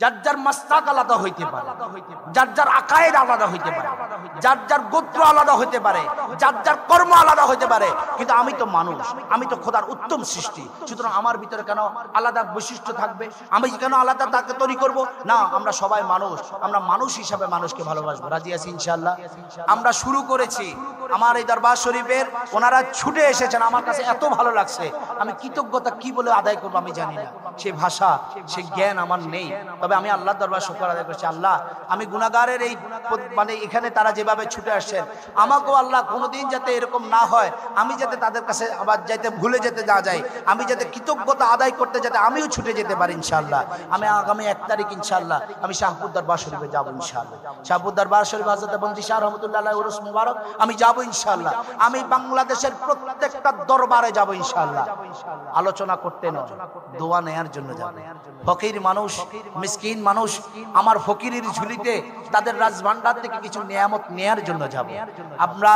যার যার মাসলাক আলাদা হইতে পারে, যার যার আকায়েদ আলাদা হইতে পারে, যার যার গোত্র আলাদা হইতে পারে, যার যার কর্ম আলাদা হইতে পারে, কিন্তু আমি তো মানুষ, আমি তো খোদার উত্তম সৃষ্টি। সুতরাং আমার ভিতরে কেন আলাদা বৈশিষ্ট্য থাকবে? আমি কেন আলাদা তাকে তৈরি করব? না, আমরা সবাই মানুষ, আমরা মানুষ হিসাবে মানুষকে ভালোবাসবো। রাজি আছি ইনশাআল্লাহ? আমরা শুরু করেছি আমার এই দরবার শরীফের, ওনারা ছুটে এসেছেন, আমার কাছে এত ভালো লাগছে। আমি কৃতজ্ঞতা কি বলে আদায় করবো আমি জানি না, সে ভাষা সে জ্ঞান আমার নেই। তবে আমি আল্লাহর দরবার শুকর আদায় করছি। আল্লাহ, আমি গুনাহগারের এই মানে এখানে তারা যেভাবে ছুটে আসছেন, আমাকেও আল্লাহ কোনোদিন যাতে এরকম না হয়, আমি যাতে তাদের কাছে আবার যাইতে ভুলে যেতে না যাই, আমি যাতে কৃতজ্ঞতা আদায় করতে যাতে আমিও ছুটে যেতে পারি ইনশাআল্লাহ। আমি আগামী 1 তারিখ ইনশাআল্লাহ আমি শাহপুর দরবার শরীফে যাবো ইনশাআল্লাহ। শাহপুর দরবার শরীফ হযরত বন্দি শাহ রহমাতুল্লাহ আলাইহি উরুস মুবারক আমি যাবো ইনশাআল্লাহ। আমি বাংলাদেশের প্রত্যেকটা দরবারে যাবো ইনশাআল্লাহ, আলোচনা করতে নয়, দোয়া নেয়ার জন্য যাবো। ফকির মানুষ, মিসকিন মানুষ, আমার ফকিরের ঝুলিতে তাদের রাজভান্ডার থেকে কিছু নিয়ামত নেয়ার জন্য যাব। আমরা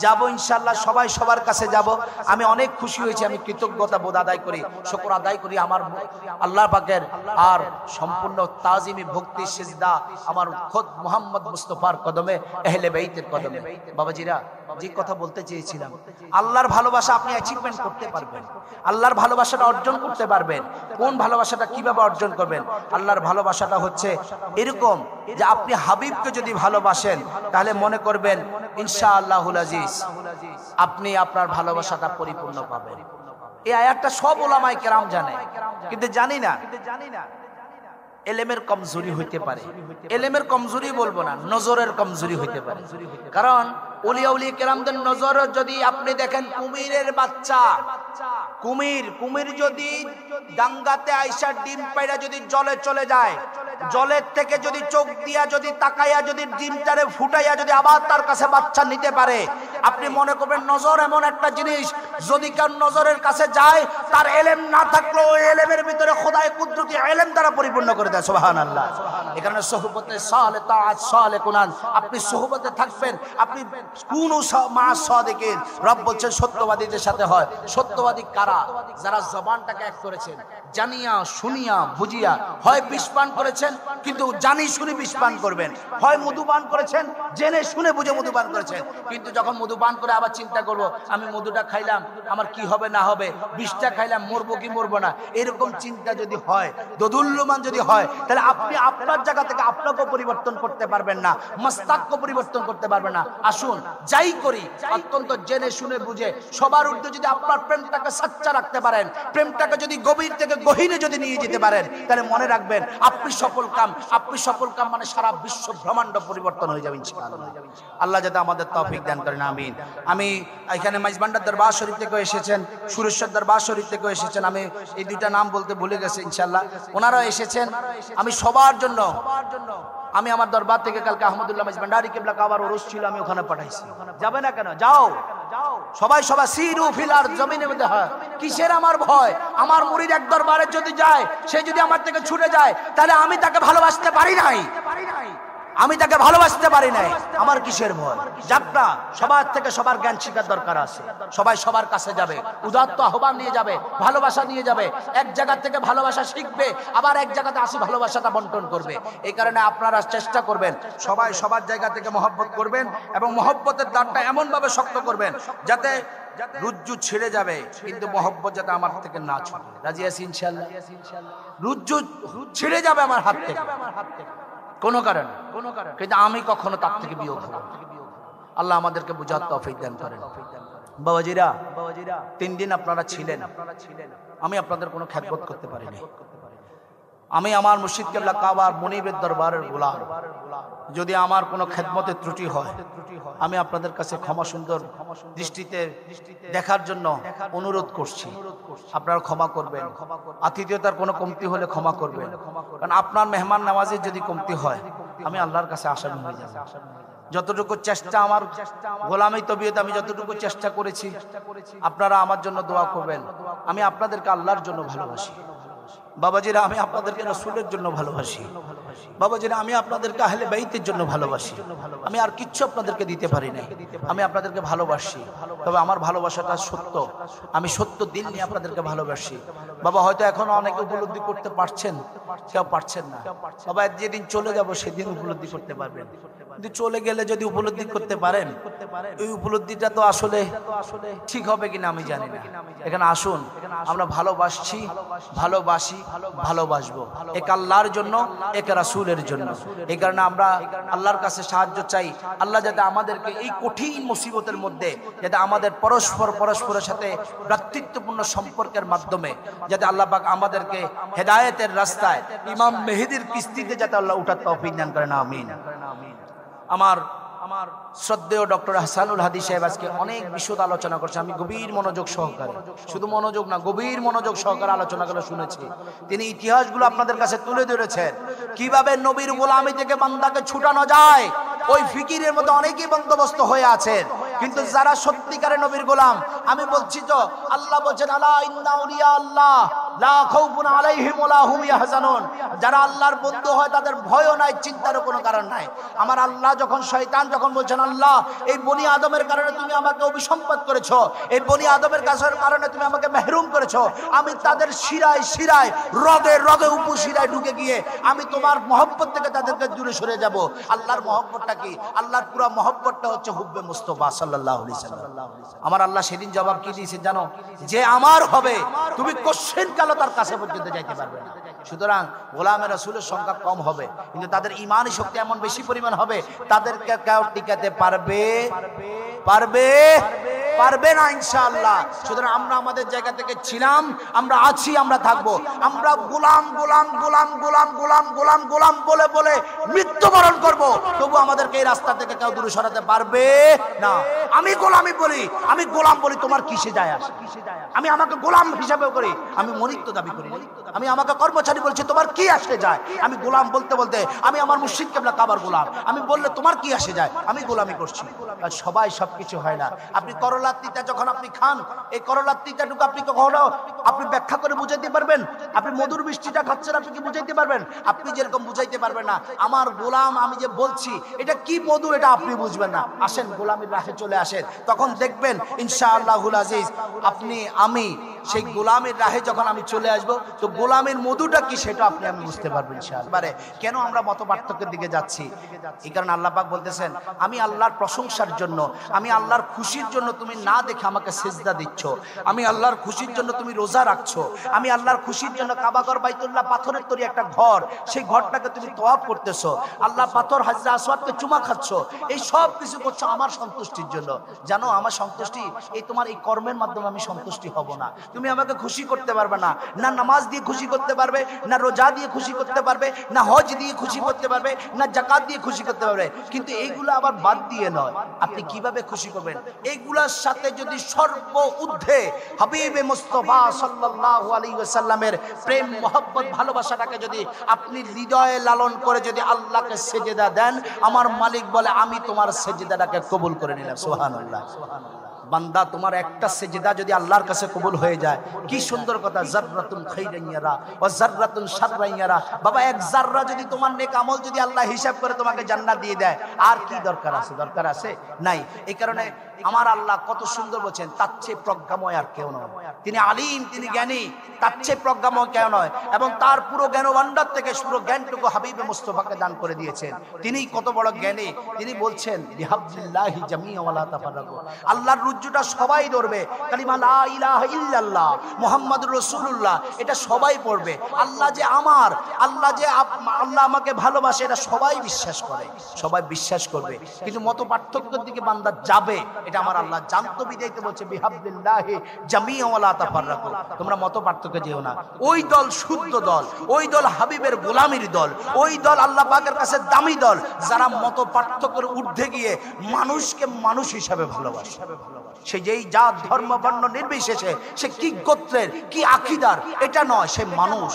যাব ইনশাআল্লাহ, সবাই সবার কাছে যাব। আমি অনেক খুশি হয়েছি, আমি কৃতজ্ঞতা বোধ আদায় করি, শুকর আদায় করি আমার আল্লাহ পাকের। আর সম্পূর্ণ তাজিমি ভক্তি সিজদা আমার খোদ মুহাম্মদ মুস্তাফার কদমে, আহলে বাইতের কদমে। বাবাজিরা, যে কথা বলতে চেয়েছিলাম, আল্লাহর ভালোবাসা আপনি অ্যাচিভমেন্ট করতে পারবেন, আল্লাহর ভালোবাসাটা অর্জন করতে পারবেন। কোন ভালোবাসাটা কিভাবে অর্জন করবেন? আল্লাহর ভালোবাসাটা হচ্ছে এরকম যে আপনি হাবিবকে যদি ভালোবাসেন তাহলে মনে করবেন ইনশাআল্লাহুল আজিজ আপনি আপনার ভালোবাসাটা পরিপূর্ণ পাবেন। এই আয়াতটা সব উলামায়ে কেরাম জানে, কিন্তু জানি না। এলেমের কমজোরি হইতে পারে, এলেমের কমজোরি বলবো না, নজরের কমজোরি হইতে পারে। কারণ ওলিয়া উলিয়া কেরামদের নজর যদি আপনি দেখেন, কুমিরের বাচ্চা, কুমির যদি ডাঙ্গাতে আইসা ডিম পাইরা যদি জলে চলে যায়, জলের থেকে যদি চোখ দিয়া যদি তাকাইয়া যদি ডিমটারে ফুটাইয়া যদি আবার তার কাছে বাচ্চা নিতে পারে, আপনি মনে করবেন নজর এমন একটা জিনিস, যদি কার নজরের কাছে যায়, তার এলেম না থাকলেও ওই এলেমের ভিতরে খোদায়ে কুদরতি এলেম দ্বারা পরিপূর্ণ করে দেয়। সুবহানাল্লাহ। এখানে সোহবতে সালে তাআত সালে কুনান, আপনি সোহবতে থাকবেন, আপনি কুনু মা সাদিকিন। রব বলছেন সত্যবাদীদের সাথে হয়। সত্যবাদী কারা? যারা জবানটাকে এক করেছেন, জানিয়া শুনিয়া বুঝিয়া, হয় বিষ পান করেছেন কিন্তু জানি শুনি বিষ পান করবেন, হয় মধু পান করেছেন জেনে শুনে বুঝে মধু পান করেছেন, কিন্তু যখন মধু পান করে আবার চিন্তা করবো আমি মধুটা খাইলাম আমার কি হবে না হবে, বিষটা খাইলাম মরবো কি মরবো না, এরকম চিন্তা যদি হয়, দোদুল্যমান যদি হয়, তাহলে আপনি আপনার জায়গা থেকে আপনাকেও পরিবর্তন করতে পারবেন না, মাসলাককে পরিবর্তন করতে পারবেন না। আসুন যাই করি অত্যন্ত জেনে শুনে বুঝে, সবার ঊর্ধ্বে যদি আপনার প্রেমটাকে সাচ্চা রাখতে পারেন, প্রেমটাকে যদি গভীর থেকে গহীনে যদি নিয়ে যেতে পারেন, তাহলে মনে রাখবেন আপনি সফল কাম, আপনি সফল কাম মানে সারা বিশ্ব ব্রহ্মাণ্ড পরিবর্তন হয়ে যাবে ইনশাআল্লাহ। আল্লাহ যাতে আমাদের তৌফিক দান করেন, আমিন। আমি এখানে মাইজবান্ডার দরবার শরীফ থেকে এসেছেন, সুরেশ্বর দরবার শরীফ থেকে এসেছেন, আমি এই দুইটা নাম বলতে ভুলে গেছি ইনশাআল্লাহ, ওনারা এসেছেন। আমি সবার জন্য, আমি আমার দরবার থেকে কালকে আহমদুল্লাহ মাইজবান্ডারি কিবলা কাবার ওরস ছিল, আমি ওখানে পাঠাইছি। যাবে না কেন? যাও সবাই সবাই সিরু ফিলার জমিনের মধ্যে। হয় কিসের আমার ভয়? আমার মুরিদ এক দরবারে যদি যায়, সে যদি আমার থেকে ছুটে যায়, তাহলে আমি তাকে ভালোবাসতে পারি নাই, আমি তাকে ভালোবাসতে পারি নাই, আমার কিসের ভয়? যাক না, সবার থেকে সবার জ্ঞান শিখার দরকার আছে, সবাই সবার কাছে যাবে, উদাত্ত আহ্বান নিয়ে যাবে, ভালোবাসা নিয়ে যাবে, এক জায়গা থেকে ভালোবাসা শিখবে, আবার এক জায়গাতে আসি ভালোবাসাটা বন্টন করবে। এই কারণে আপনারা চেষ্টা করবেন সবাই সবার জায়গা থেকে মহব্বত করবেন, এবং মহব্বতের দাঁড়টা এমন ভাবে শক্ত করবেন যাতে রুজ্জু ছিঁড়ে যাবে, কিন্তু মহব্বত যাতে আমার থেকে না ছুটে। রাজি আছি ইনশাআল্লাহ? রুজ্জু ছিঁড়ে যাবে আমার হাত থেকে কোনো কারণে, কিন্তু আমি কখনো তার থেকে বিয়োগ হব। আল্লাহ আমাদেরকে বুঝার তৌফিক দান করেন। বাবাজিরা, 3 দিন আপনারা ছিলেন, আমি আপনাদের কোনো খেদমত করতে পারিনি। আমি আমার মুর্শিদ কিবলা কাবার মুনিবের দরবারের গোলাম। যদি আমার কোনো খেদমতের ত্রুটি হয়, আমি আপনাদের কাছে ক্ষমা সুন্দর দৃষ্টিতে দেখার জন্য অনুরোধ করছি। আপনারা ক্ষমা করবেন, আতিথেয়তার কোনো কমতি হলে ক্ষমা করবেন, কারণ আপনার মেহমান নামাজের যদি কমতি হয়, আমি আল্লাহর কাছে আসামি হয়ে যাব। যতটুকু চেষ্টা আমার গোলামি তবিয়ত, আমি যতটুকু চেষ্টা করেছি, আপনারা আমার জন্য দোয়া করবেন। আমি আপনাদেরকে আল্লাহর জন্য ভালোবাসি বাবাজিরা, আমি আপনাদেরকে রাসূলের জন্য ভালোবাসি বাবাজিরা, আমি আপনাদেরকে আহলে বাইতের জন্য ভালোবাসি। আমি আর কিচ্ছু আপনাদেরকে দিতে পারি না, আমি আপনাদেরকে ভালোবাসি, তবে আমার ভালোবাসাটা সত্য, আমি সত্য দিল নিয়ে আপনাদেরকে ভালোবাসি। বাবা হয়তো এখনো অনেকে উপলব্ধি করতে পারছেন, কেউ পারছেন না। বাবা যেদিন চলে যাব সেদিন উপলব্ধি করতে পারবেন, কিন্তু চলে গেলে যদি উপলব্ধি করতে পারেন, এই উপলব্ধিটা তো আসলে ঠিক হবে কিনা আমি জানি না। এখানে আসুন, আমরা ভালোবাসছি, ভালোবাসি, ভালোবাসবো, এক আল্লাহর জন্য, এক রাসূলের জন্য। এই কারণে আমরা আল্লাহর কাছে সাহায্য চাই, আল্লাহ যাতে আমাদেরকে এই কঠিন মুসিবতের মধ্যে যাতে আমাদের পরস্পরের সাথে ভ্রাতৃত্বপূর্ণ সম্পর্কের মাধ্যমে যাতে আল্লাহ পাক আমাদেরকে হেদায়েতের রাস্তায় ইমাম মেহেদীর কিস্তিতে যাতে আল্লাহ উঠার তৌফিক দান করেন, আমিন। আমার শ্রদ্ধেয় ডক্টর হাসানুল হাদি সাহেব আজকে অনেক বিশদ আলোচনা করছে। আমি গভীর মনোযোগ সহকারে, শুধু মনোযোগ না, গভীর মনোযোগ সহকারে আলোচনাগুলো শুনেছি। তিনি ইতিহাসগুলো আপনাদের কাছে তুলে ধরেছেন, কিভাবে নবীর গোলামি থেকে বান্দাকে ছুটানো যায়। ওই ফিকিরের মধ্যে অনেকেই বন্দোবস্ত হয়ে আছেন, কিন্তু যারা সত্যিকারে নবীর গোলাম, আমি বলছি তো আল্লাহ বলছেন আলা ইন্না আউলিয়া আল্লাহ লা খাউফুন আলাইহিম ওয়া লা হুম ইয়াহজানুন। যারা আল্লাহর বন্ধু হয় তাদের ভয়ও নাই, চিন্তারও কোনো কারণ নাই। আমার আল্লাহ যখন শয়তান যখন বলছেন আল্লাহ এই বনি আদমের কারণে তুমি আমাকে অভিসম্পাদ করেছো, এই বনি আদমের কারণে তুমি আমাকে মাহরুম করেছো, আমি তাদের শিরায় শিরায় রগে রগে উপশিরায় ঢুকে গিয়ে আমি তোমার মহব্বত থেকে তাদেরকে দূরে সরে যাব। আল্লাহর মহব্বতটা কি? আল্লাহর পুরো মহব্বতটা হচ্ছে হুব্বে মুস্তাফা সাল্লাল্লাহু আলাইহি সাল্লাম। আমার আল্লাহ সেদিন জবাব কি দিয়েছেন জানো? যে আমার হবে তুমি কোশ্চেন কালো তার কাছে পর্যন্ত যাইতে পারবে না। সুতরাং গোলামের রাসূলের সংখ্যা কম হবে, কিন্তু তাদের ঈমানি শক্তি এমন বেশি পরিমাণ হবে তাদেরকে কেউ টিকাতে পারবে না ইনশাআল্লাহ। সুতরাং আমরা আমাদের জায়গা থেকে ছিলাম, আমরা আছি, আমরা থাকবো। আমরা গোলাম গোলাম গোলাম গোলাম গোলাম গোলাম গোলাম বলে বলে মৃত্যুবরণ করব, তবু আমাদেরকে এই রাস্তা থেকে কেউ দূরে সরাতে পারবে না। আমি গোলামি বলি, আমি গোলাম বলি, তোমার কিসে যায় আসে? আমি আমাকে গোলাম হিসাবে করি, আমি মনিত্ব দাবি করি, আমি আমাকে কর্মচারী বলছি, তোমার কি আসে যায়? আমি গোলাম বলতে বলতে আমি আমার মুর্শিদ কেবলা কাবার গোলাম, আমি বললে তোমার কি আসে যায়? আমি গোলামি করছি। আর সবাই সবকিছু হয় না। আপনি করলার তিতা যখন আপনি খান, এই করলার তিতাটুকু আপনি কখনো আপনি ব্যাখ্যা করে বুঝাইতে পারবেন? আপনি মধুর মিষ্টিটা খাচ্ছেন, আপনি কি বুঝাইতে পারবেন? আপনি যেরকম বুঝাইতে পারবেন না, আমার গোলাম আমি যে বলছি এটা কি মধু, এটা আপনি বুঝবেন না। আসেন গোলামির রাহে চলে আসেন, তখন দেখবেন ইনশাআল্লাহুল আজিজ আপনি আমি সেই গোলামের রাহে যখন আমি চলে আসব, তো গোলামের মধুটা কি সেটা আপনি আমি বুঝতে পারবেন ইনশাআল্লাহ। কেন আমরা মত পার্থক্যের দিকে যাচ্ছি? এই কারণে আল্লাহ পাক বলতেছেন আমি আল্লাহর প্রশংসার জন্য, আমি আল্লাহর খুশির জন্য তুমি না দেখে আমাকে সিজদা দিচ্ছ, আমি আল্লাহর খুশির জন্য তুমি রোজা রাখছো, আমি আল্লাহর খুশির জন্য কাবাগর বাইতুল্লাহ পাথরের তৈরি একটা ঘর, সেই ঘরটাকে তুমি তওয়াফ করতেছো, আল্লাহ পাথর হাজরা আসওয়াদকে চুমা খাচ্ছ, এই সব কিছু করছো আমার সন্তুষ্টির জন্য। জানো আমার সন্তুষ্টি এই তোমার এই কর্মের মাধ্যমে আমি সন্তুষ্টি হব না। তুমি আমাকে খুশি করতে পারবে না, না নামাজ দিয়ে খুশি করতে পারবে, না রোজা দিয়ে খুশি করতে পারবে, না হজ দিয়ে খুশি করতে পারবে, না যাকাত দিয়ে খুশি করতে পারবে, কিন্তু এইগুলো আবার বাদ দিয়ে নয়। আপনি কিভাবে খুশি করবেন? এইগুলোর সাথে যদি সর্ব ঊর্ধ্বে হাবিবে মুস্তাফা সাল্লাল্লাহু আলাইহি ওয়াসাল্লামের প্রেম মহব্বত ভালোবাসাটাকে যদি আপনি হৃদয়ে লালন করে যদি আল্লাহকে সেজদা দেন, আমার মালিক বলে আমি তোমার সেজদাটাকে কবুল করে নিলাম। সুবহানাল্লাহ। বান্দা তোমার একটা সেজদা যদি আল্লাহর কাছে কবুল হয়ে যায়, কি সুন্দর কথা। জাররাতুন খাইরান ইয়ারা ওয়া জাররাতুন শাররান ইয়ারা। বাবা এক জাররা যদি তোমার নেক আমল যদি আল্লাহ হিসাব করে তোমাকে জান্নাত দিয়ে দেয়, আর কি দরকার আছে? দরকার আছে? নাই। এই কারণে আমার আল্লাহ কত সুন্দর বলেন, তার চেয়ে প্রজ্ঞাময় আর কেউ নয়। তিনি আলিম, তিনি জ্ঞানী, তার চেয়ে প্রজ্ঞাময় কেউ নয়। এবং তার পুরো জ্ঞান ভান্ডার থেকে পুরো জ্ঞানটুকু হাবিবে মুস্তাফাকে দান করে দিয়েছেন। তিনি কত বড় জ্ঞানী। তিনি বলছেন বিহাবলিল্লাহি জামিআ ওয়া লা তাফাররাকু। আল্লাহর রুজ্জুটা সবাই ধরবে, কালিমা লা ইলাহা ইল্লাল্লাহ মুহাম্মাদুর রাসূলুল্লাহ, এটা সবাই পড়বে। আল্লাহ যে আমার, আল্লাহ যে আল্লাহ আমাকে ভালোবাসে, এটা সবাই বিশ্বাস করে, সবাই বিশ্বাস করবে। কিন্তু মত পার্থক্যের দিকে বান্দা যাবে, এটা আমার আল্লাহ জানতো বিদাইতে বলছে বিহাবলিল্লাহি জামিআ ওয়া লা তাফাররাকু। তোমরা মত পার্থক্যে যেও না। ওই দল শুদ্ধ দল, ওই দল হাবিবের গোলামির দল, ওই দল আল্লাহ পাকের কাছে দামি দল, যারা মত পার্থক্যের ঊর্ধ্বে গিয়ে মানুষকে মানুষ হিসাবে ভালোবাসে। সে যেই জাত ধর্ম বর্ণ নির্বিশেষে, সে কি গোত্রের কি আকীদার এটা নয়, সে মানুষ।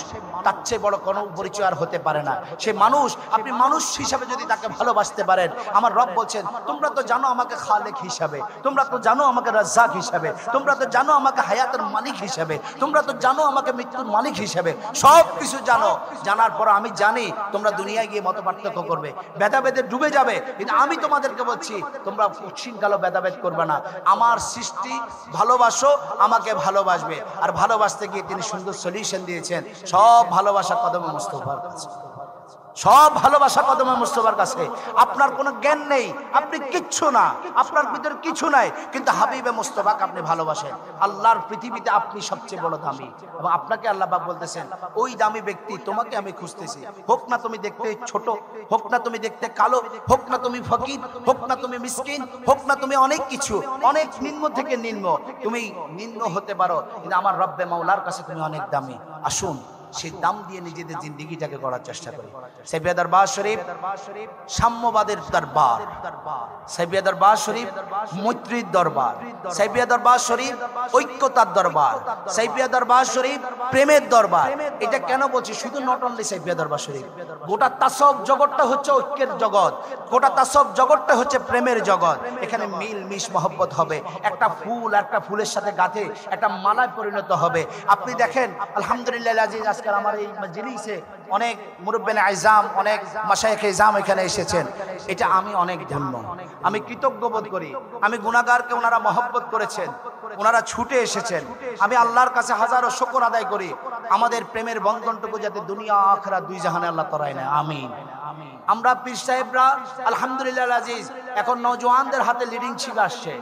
তার চেয়ে বড় কোনো পরিচয় আর হতে পারে না। সে মানুষ। আপনি মানুষ হিসাবে যদি তাকে ভালোবাসতে পারেন, আমার রব বলছেন তোমরা তো জানো আমাকে খালেক হিসাবে, তোমরা তো জানো আমাকে রাজ্জাক হিসাবে, তোমরা তো জানো আমাকে হায়াতের মালিক হিসাবে, তোমরা তো জানো আমাকে মৃত্যুর মালিক হিসাবে, সব কিছু জানো। জানার পর আমি জানি তোমরা দুনিয়ায় গিয়ে মত পার্থক্য করবে, ভেদাভেদে ডুবে যাবে, কিন্তু আমি তোমাদেরকে বলছি তোমরা কঠিন কালো ভেদাভেদ করবে না। আমার সৃষ্টি ভালোবাসো, আমাকে ভালোবাসবে। আর ভালোবাসতে গিয়ে তিনি সুন্দর সলিউশন দিয়েছেন, সব ভালোবাসা কদমে মুস্তাফার কাছে, সব ভালোবাসা কদমে মুস্তাফার কাছে। আপনার কোনো জ্ঞান নেই, আপনি কিচ্ছু না, আপনার ভিতরে কিছু নাই, কিন্তু হাবিবে মুস্তাফাকে আপনি ভালোবাসেন। আল্লাহর পৃথিবীতে আপনি সবচেয়ে বড় দামি, এবং আপনাকে আল্লাহ পাক বলতেছেন ওই দামি ব্যক্তি তোমাকে আমি খুঁজতেছি। হোক না তুমি দেখতে ছোট, হোক না তুমি দেখতে কালো, হোক না তুমি ফকির, হোক না তুমি মিসকিন, হোক না তুমি অনেক কিছু, অনেক নিম্ন থেকে নিম্ন, তুমি নিম্ন হতে পারো, কিন্তু আমার রব্বে মাওলার কাছে তুমি অনেক দামি। আসুন সেই দাম দিয়ে নিজেদের জিন্দেগিটাকে গড়ার চেষ্টা করি। সাইফিয়া দরবার শরীফ সাম্যবাদের দরবার, সাইফিয়া দরবার শরীফ মৈত্রীর দরবার, সাইফিয়া দরবার শরীফ ঐক্যতার দরবার, সাইফিয়া দরবার শরীফ প্রেমের দরবার। এটা কেন বলছি? শুধু নট অনলি সাইফিয়া দরবার শরীফ, গোটা তাসওয়ুফ জগৎটা হচ্ছে ঐক্যের জগৎ, গোটা তাসওয়ুফ জগৎটা হচ্ছে প্রেমের জগৎ। এখানে মিল মিশ মহব্বত হবে, একটা ফুল একটা ফুলের সাথে গাঁথে একটা মালায় পরিণত হবে। আপনি দেখেন আলহামদুলিল্লাহ আজিজ, আজকাল আমার এই মজলিসে অনেক মুরব্বিনে আইজাম, অনেক মাশায়েখে ইজাম এখানে এসেছেন। এটা আমি অনেক ধন্য, আমি কৃতজ্ঞ বোধ করি। আমি গুনাহগারকে ওনারা মহব্বত করেছেন, ওনারা ছুটে এসেছেন। আমি আল্লাহর কাছে হাজারো শুকর আদায় করি আমাদের প্রেমের বন্ধনটুকু যাতে দুনিয়া আখিরাত দুই জাহানে আল্লাহ তরায় নেয়, আমিন। আমরা পীর সাহেবরা আলহামদুলিল্লাহ আজিজ এখন নওজওয়ানদের হাতে লিডিং শিখে আসছে,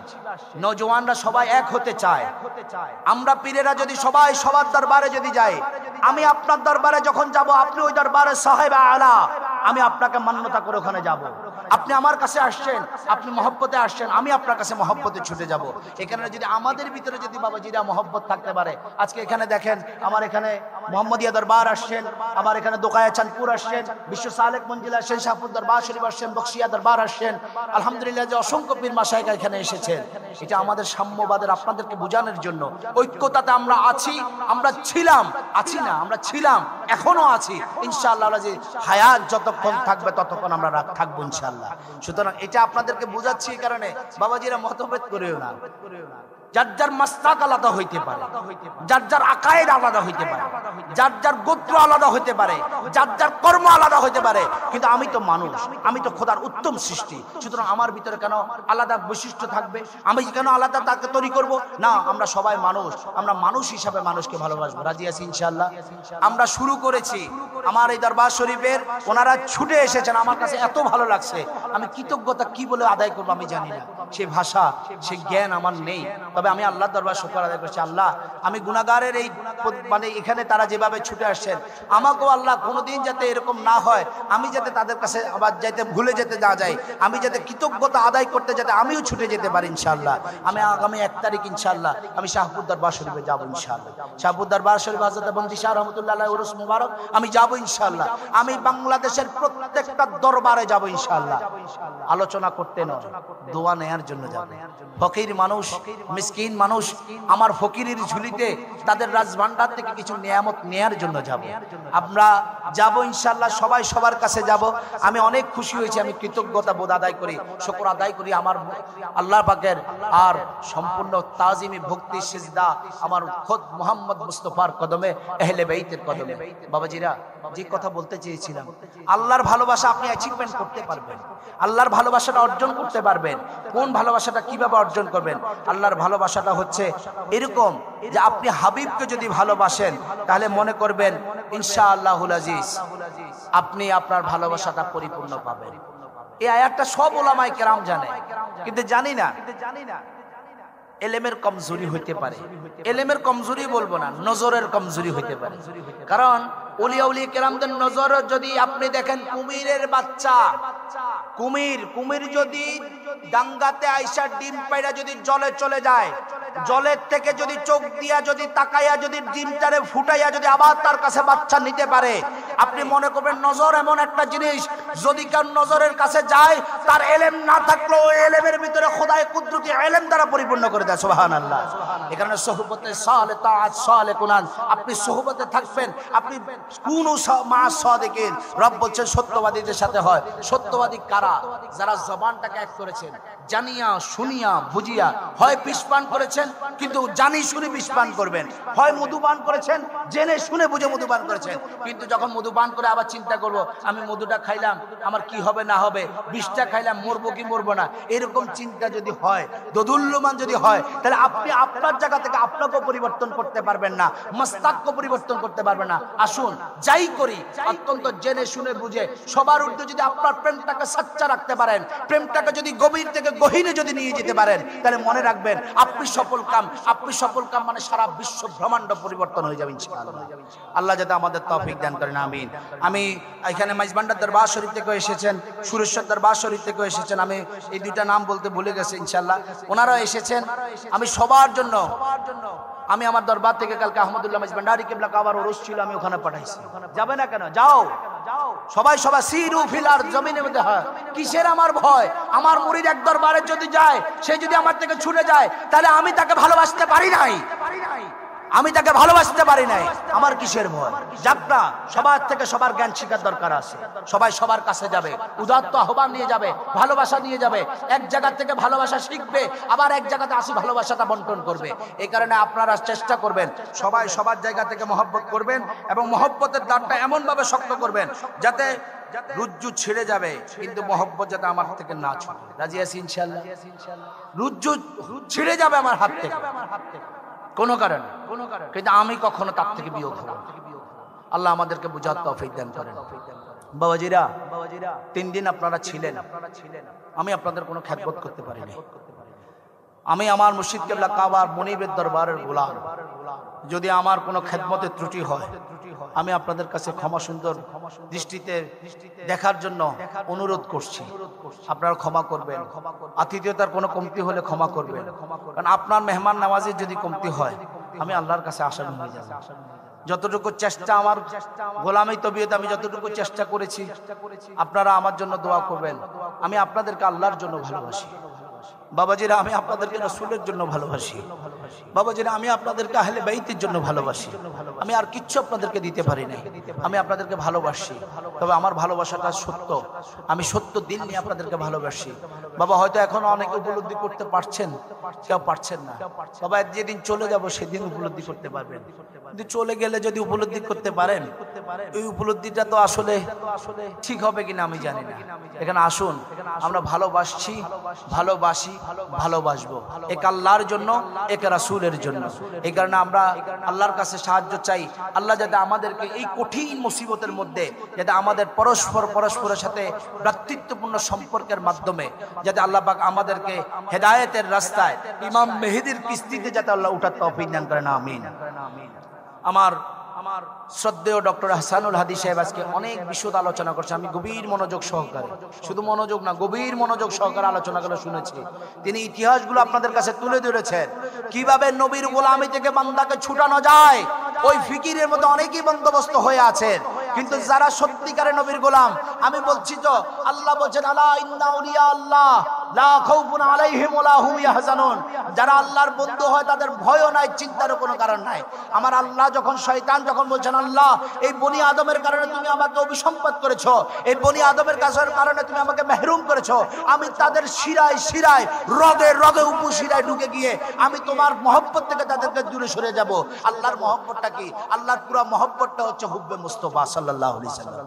নওজওয়ানরা সবাই এক হতে চায়। আমরা পীরেরা যদি সবাই সবার দরবারে যদি যাই, আমি আপনার দরবারে যখন যাব, আপনি ওই দরবারে সাহেব আলা, আমি আপনাকে মান্যতা করে ওখানে যাব। আপনি আমার কাছে আসছেন, আপনি মহব্বতে আসছেন, আমি আপনার কাছে মহব্বতে ছুটে যাব। এখানে যদি আমাদের ভিতরে যদি বাবাজিরা মহব্বত থাকতে পারে, আজকে এখানে দেখেন আমার এখানে মোহাম্মদিয়া দরবার আসছেন, আমার এখানে দোকায়া চাঁদপুর আসছেন, বিশ্ব সালেক মঞ্জিল আসছেন, শাহপুর দরবার শরীফ আসছেন, বক্সিয়া দরবার আসছেন। আলহামদুলিল্লাহ যে অসংখ্য পীর মাশায়েখ এখানে এসেছেন, এটা আমাদের সাম্যবাদের আপনাদেরকে বোঝানোর জন্য। ঐক্যতাতে আমরা আছি, আমরা ছিলাম, আছি না, আমরা ছিলাম, এখনো আছি ইনশাআল্লাহ। যে হায়াত যতক্ষণ থাকবে ততক্ষণ আমরা থাকবো ইনশাআল্লাহ। সুতরাং এটা আপনাদেরকে বোঝাচ্ছি এই কারণে, বাবাজিরা মতভেদ করেও না। যার যার মাসলাক আলাদা হইতে পারে, যার যার আকায়েদ আলাদা হইতে পারে, যার যার গোত্র আলাদা হইতে পারে, যার যার কর্ম আলাদা হইতে পারে, কিন্তু আমি তো মানুষ, আমি তো খোদার উত্তম সৃষ্টি। সুতরাং আমার ভিতরে কেন আলাদা বৈশিষ্ট্য থাকবে? আমি কেন আলাদা তাকে তৈরি করব? না, আমরা সবাই মানুষ, আমরা মানুষ হিসাবে মানুষকে ভালোবাসবো। রাজি আছি ইনশাআল্লাহ। আমরা শুরু করেছি আমার এই দরবার শরীফের, ওনারা ছুটে এসেছেন, আমার কাছে এত ভালো লাগছে। আমি কৃতজ্ঞতা কি বলে আদায় করবো আমি জানি না, সে ভাষা সে জ্ঞান আমার নেই। তবে আমি আল্লাহর দরবার শুকর আদায় করছি। আল্লাহ, আমি গুনাহগারের এই মানে এখানে তারা যেভাবে ছুটে আসছেন, আমাকেও আল্লাহ কোনোদিন যাতে এরকম না হয়, আমি যাতে তাদের কাছে আবার যাতে ভুলে যেতে না যাই, আমি যাতে কৃতজ্ঞতা আদায় করতে যাতে আমিও ছুটে যেতে পারি ইনশাআল্লাহ। আমি আগামী 1 তারিখ ইনশাআল্লাহ আমি শাহপুর দরবার শরীফে যাবো ইনশাআল্লাহ। শাহপুর দরবার শরীফ হযরত বন্দি শাহ রহমাতুল্লাহ আলাইহি উরুস মুবারক আমি যাবো ইনশাআল্লাহ। আমি বাংলাদেশের প্রত্যেকটা দরবারে যাবো ইনশাআল্লাহ। আলোচনা করতে নয়, দোয়া নেয়ার জন্য যাবো। ফকির মানুষ, মিসকিন মানুষ, আমার ফকিরের ঝুলিতে তাদের রাজভান্ডার থেকে কিছু নিয়ামত নেয়ার জন্য যাব। আমরা যাব ইনশাআল্লাহ, সবাই সবার কাছে যাব। আমি অনেক খুশি হয়েছি, আমি কৃতজ্ঞতা বোধ আদায় করি, শুকর আদায় করি আমার আল্লাহ পাকের। আর সম্পূর্ণ তাজিমি ভক্তি সিজদা আমার খোদ মুহাম্মদ মুস্তাফার কদমে, আহলে বাইতের কদমে। বাবাজিরা, যে কথা বলতে চেয়েছিলাম, আল্লাহর ভালোবাসা আপনি অ্যাচিভমেন্ট করতে পারবেন, আল্লাহর ভালোবাসাটা অর্জন করতে পারবেন। কোন ভালোবাসাটা কিভাবে অর্জন করবেন? আল্লাহর ভালোবাসাটা হচ্ছে এরকম যে আপনি হাবিবকে যদি ভালোবাসেন, তাহলে মনে করবেন ইনশাআল্লাহুল আজিজ আপনি আপনার ভালোবাসাটা পরিপূর্ণ পাবেন। এই আয়াতটা সব উলামায়ে কেরাম জানে, কিন্তু জানি না। এলেমের কমজোরি হইতে পারে, এলেমের কমজোরি বলবো না, নজরের কমজোরি হইতে পারে। কারণ ওলিয়া উলিয়া কেরামদের নজর যদি আপনি দেখেন, কুমিরের বাচ্চা, কুমির যদি ডাঙ্গাতে আইসা ডিম পাইরা যদি জলে চলে যায়, জলের থেকে যদি চোখ দিয়া যদি তাকাইয়া যদি ডিমটারে ফুটাইয়া যদি আবার তার কাছে বাচ্চা নিতে পারে, আপনি মনে করবেন নজর এমন একটা জিনিস, যদি কেউ নজরের কাছে যায়, তার এলেম না থাকলেও ওই এলেমের ভিতরে খোদায়ে কুদরতি এলেম দ্বারা পরিপূর্ণ করে দেয়। সুবহানাল্লাহ। এখানে সোহবতে সালে তাআত সালে কুনান, আপনি সোহবতে থাকবেন, আপনি কুনু মা সাদিকিন, রব বলছেন সত্যবাদীদের সাথে হয়। সত্যবাদী কারা? যারা জবানটাকে এক করেছেন, জানিয়া শুনিয়া বুঝিয়া, হয় বিষ পান করেছেন কিন্তু জানি শুনে বিষ পান করবেন, হয় মধুপান করেছেন জেনে শুনে বুঝে মধুপান করেছেন, কিন্তু যখন মধুপান করে আবার চিন্তা করব আমি মধুটা খাইলাম আমার কি হবে না হবে, বিষটা খাইলাম মরবো কি মরবো না, এরকম চিন্তা যদি হয়, দোদুল্যমান যদি হয়, তাহলে আপনি আপনার জায়গা থেকে আপনাকেও পরিবর্তন করতে পারবেন না, মস্তাককে পরিবর্তন করতে পারবেন না। আসুন যাই করি অত্যন্ত জেনে শুনে বুঝে, সবার ঊর্ধ্বে যদি আপনার প্রেমটাকে সচ্চা রাখতে পারেন, প্রেমটাকে যদি গভীর থেকে গহীনে যদি নিয়ে যেতে পারেন, তাহলে মনে রাখবেন আপনি সফল কাম। আপনি সফল কাম মানে সারা বিশ্ব ব্রহ্মাণ্ড পরিবর্তন হয়ে যাবে ইনশাআল্লাহ। আল্লাহ যাতে আমাদের তৌফিক দান করেন, আমিন। আমি এখানে মাইজবান্ডার দরবার শরীফ থেকে এসেছেন, সুরেশ্বর দরবার শরীফ থেকে এসেছেন, আমি এই দুইটা নাম বলতে ভুলে গেছি, ইনশাআল্লাহ ওনারাও এসেছেন। আমি সবার জন্য, আমি আমার দরবার থেকে কালকে আহমদুল্লাহ মাইজবান্ডারি কিবলা কাবার ওরস ছিল, আমি ওখানে পাঠাইছি। যাবে না কেন? যাও সবাই সবাই সিরু ফিলার জমিনের মধ্যে। হয় কিসের আমার ভয়? আমার মুরিদ এক দরবারে যদি যায়, সে যদি আমার থেকে ছুটে যায়, তাহলে আমি তাকে ভালোবাসতে পারি নাই, আমি তাকে ভালোবাসতে পারি নাই, আমার কিসের ভয়? যাক না, সবার থেকে সবার জ্ঞান শিখার দরকার আছে, সবাই সবার কাছে যাবে, উদাত্ত আহ্বান নিয়ে যাবে, ভালোবাসা নিয়ে যাবে, এক জায়গা থেকে ভালোবাসা শিখবে, আবার এক জায়গাতে আসি ভালোবাসাটা বন্টন করবে। এই কারণে আপনারা চেষ্টা করবেন সবাই সবার জায়গা থেকে মহব্বত করবেন, এবং মহব্বতের দ্বারটা এমন ভাবে শক্ত করবেন যাতে রুজ্জু ছিঁড়ে যাবে, কিন্তু মহব্বত যাতে আমার থেকে না ছুটে। রাজি আছি ইনশাআল্লাহ? রুজ্জু ছিঁড়ে যাবে আমার হাত থেকে কোনো কারণে, কিন্তু আমি কখনো তার থেকে বিয়োগ হব। আল্লাহ আমাদেরকে বুঝার তৌফিক দান করেন। বাবাজিরা, 3 দিন আপনারা ছিলেন, আমি আপনাদের কোনো খেদমত করতে পারিনি। আমি আমার মুর্শিদ কিবলা কাবার মনিবের দরবারের গোলাম। যদি আমার কোনো খেদমতে ত্রুটি হয়, আমি আপনাদের কাছে ক্ষমা সুন্দর দৃষ্টিতে দেখার জন্য অনুরোধ করছি। আপনারা ক্ষমা করবেন, আতিথেয়তার কোনো কমতি হলে ক্ষমা করবেন, কারণ আপনার মেহমান নামাজের যদি কমতি হয়, আমি আল্লাহর কাছে আসামি হয়ে যাব। যতটুকু চেষ্টা, আমার গোলামি তবিয়ত আমি যতটুকু চেষ্টা করেছি, আপনারা আমার জন্য দোয়া করবেন। আমি আপনাদেরকে আল্লাহর জন্য ভালোবাসি বাবাজিরা, আমি আপনাদেরকে রাসূলের জন্য ভালোবাসি বাবাজিরা, আমি আপনাদেরকে আহলে বাইতের জন্য ভালোবাসি। আমি আর কিচ্ছু আপনাদেরকে দিতে পারি না, আমি আপনাদেরকে ভালোবাসি। তবে আমার ভালোবাসাটা সত্য, আমি সত্য দিন নিয়ে আপনাদেরকে ভালোবাসি। বাবা হয়তো এখনো অনেকে উপলব্ধি করতে পারছেন, কেউ পারছেন না। বাবা যেদিন চলে যাব সেদিন উপলব্ধি করতে পারবেন, কিন্তু চলে গেলে যদি উপলব্ধি করতে পারেন, এই উপলব্ধিটা তো আসলে ঠিক হবে কিনা আমি জানি না। এখানে আসুন, আমরা ভালোবাসছি, ভালোবাসি, ভালোবাসবো, এক আল্লাহর জন্য, এক রাসূলের জন্য। এই কারণে আমরা আল্লাহর কাছে সাহায্য চাই। আল্লাহ যাতে আমাদেরকে এই কঠিন মুসিবতের মধ্যে, যাতে আমাদের পরস্পরের সাথে ভ্রাতৃত্বপূর্ণ সম্পর্কের মাধ্যমে যাতে আল্লাহ পাক আমাদেরকে হেদায়েতের রাস্তায় ইমাম মেহেদীর কিস্তিতে যাতে আল্লাহ উঠার তৌফিক দান করেন, আমিন। আমার শ্রদ্ধেয় ডক্টর হাসানুল হাদি সাহেব আজকে অনেক বিশদ আলোচনা করছে। আমি গভীর মনোযোগ সহকারে, শুধু মনোযোগ না, গভীর মনোযোগ সহকারে আলোচনাগুলো শুনেছি। তিনি ইতিহাসগুলো আপনাদের কাছে তুলে ধরেছেন, কিভাবে নবীর গোলামি থেকে বান্দাকে ছুটানো যায়। ওই ফিকিরের মধ্যে অনেকেই বন্দোবস্ত হয়ে আছেন, কিন্তু যারা সত্যিকারে নবীর গোলাম, আমি বলছি তো, আল্লাহ বলছেন আলা ইন্না আউলিয়া আল্লাহ লা খাউফুন আলাইহিম ওয়া লা হুম ইয়াহজানুন। যারা আল্লাহর বন্ধু হয় তাদের ভয়ও নাই, চিন্তারও কোনো কারণ নাই। আমার আল্লাহ যখন, শয়তান যখন বলছেন আল্লাহ এই বনি আদমের কারণে তুমি আমাকে অভিসম্পাদ করেছো, এই বনি আদমের কারণে তুমি আমাকে মেহরুম করেছো, আমি তাদের শিরায় শিরায়, রগে রগে উপশিরায় ঢুকে গিয়ে আমি তোমার মহব্বত থেকে তাদেরকে দূরে সরে যাব। আল্লাহর মহব্বতটা কি? আল্লাহর পুরো মহব্বতটা হচ্ছে হুব্বে মুস্তাফা সাল্লাল্লাহু আলাইহি সাল্লাম।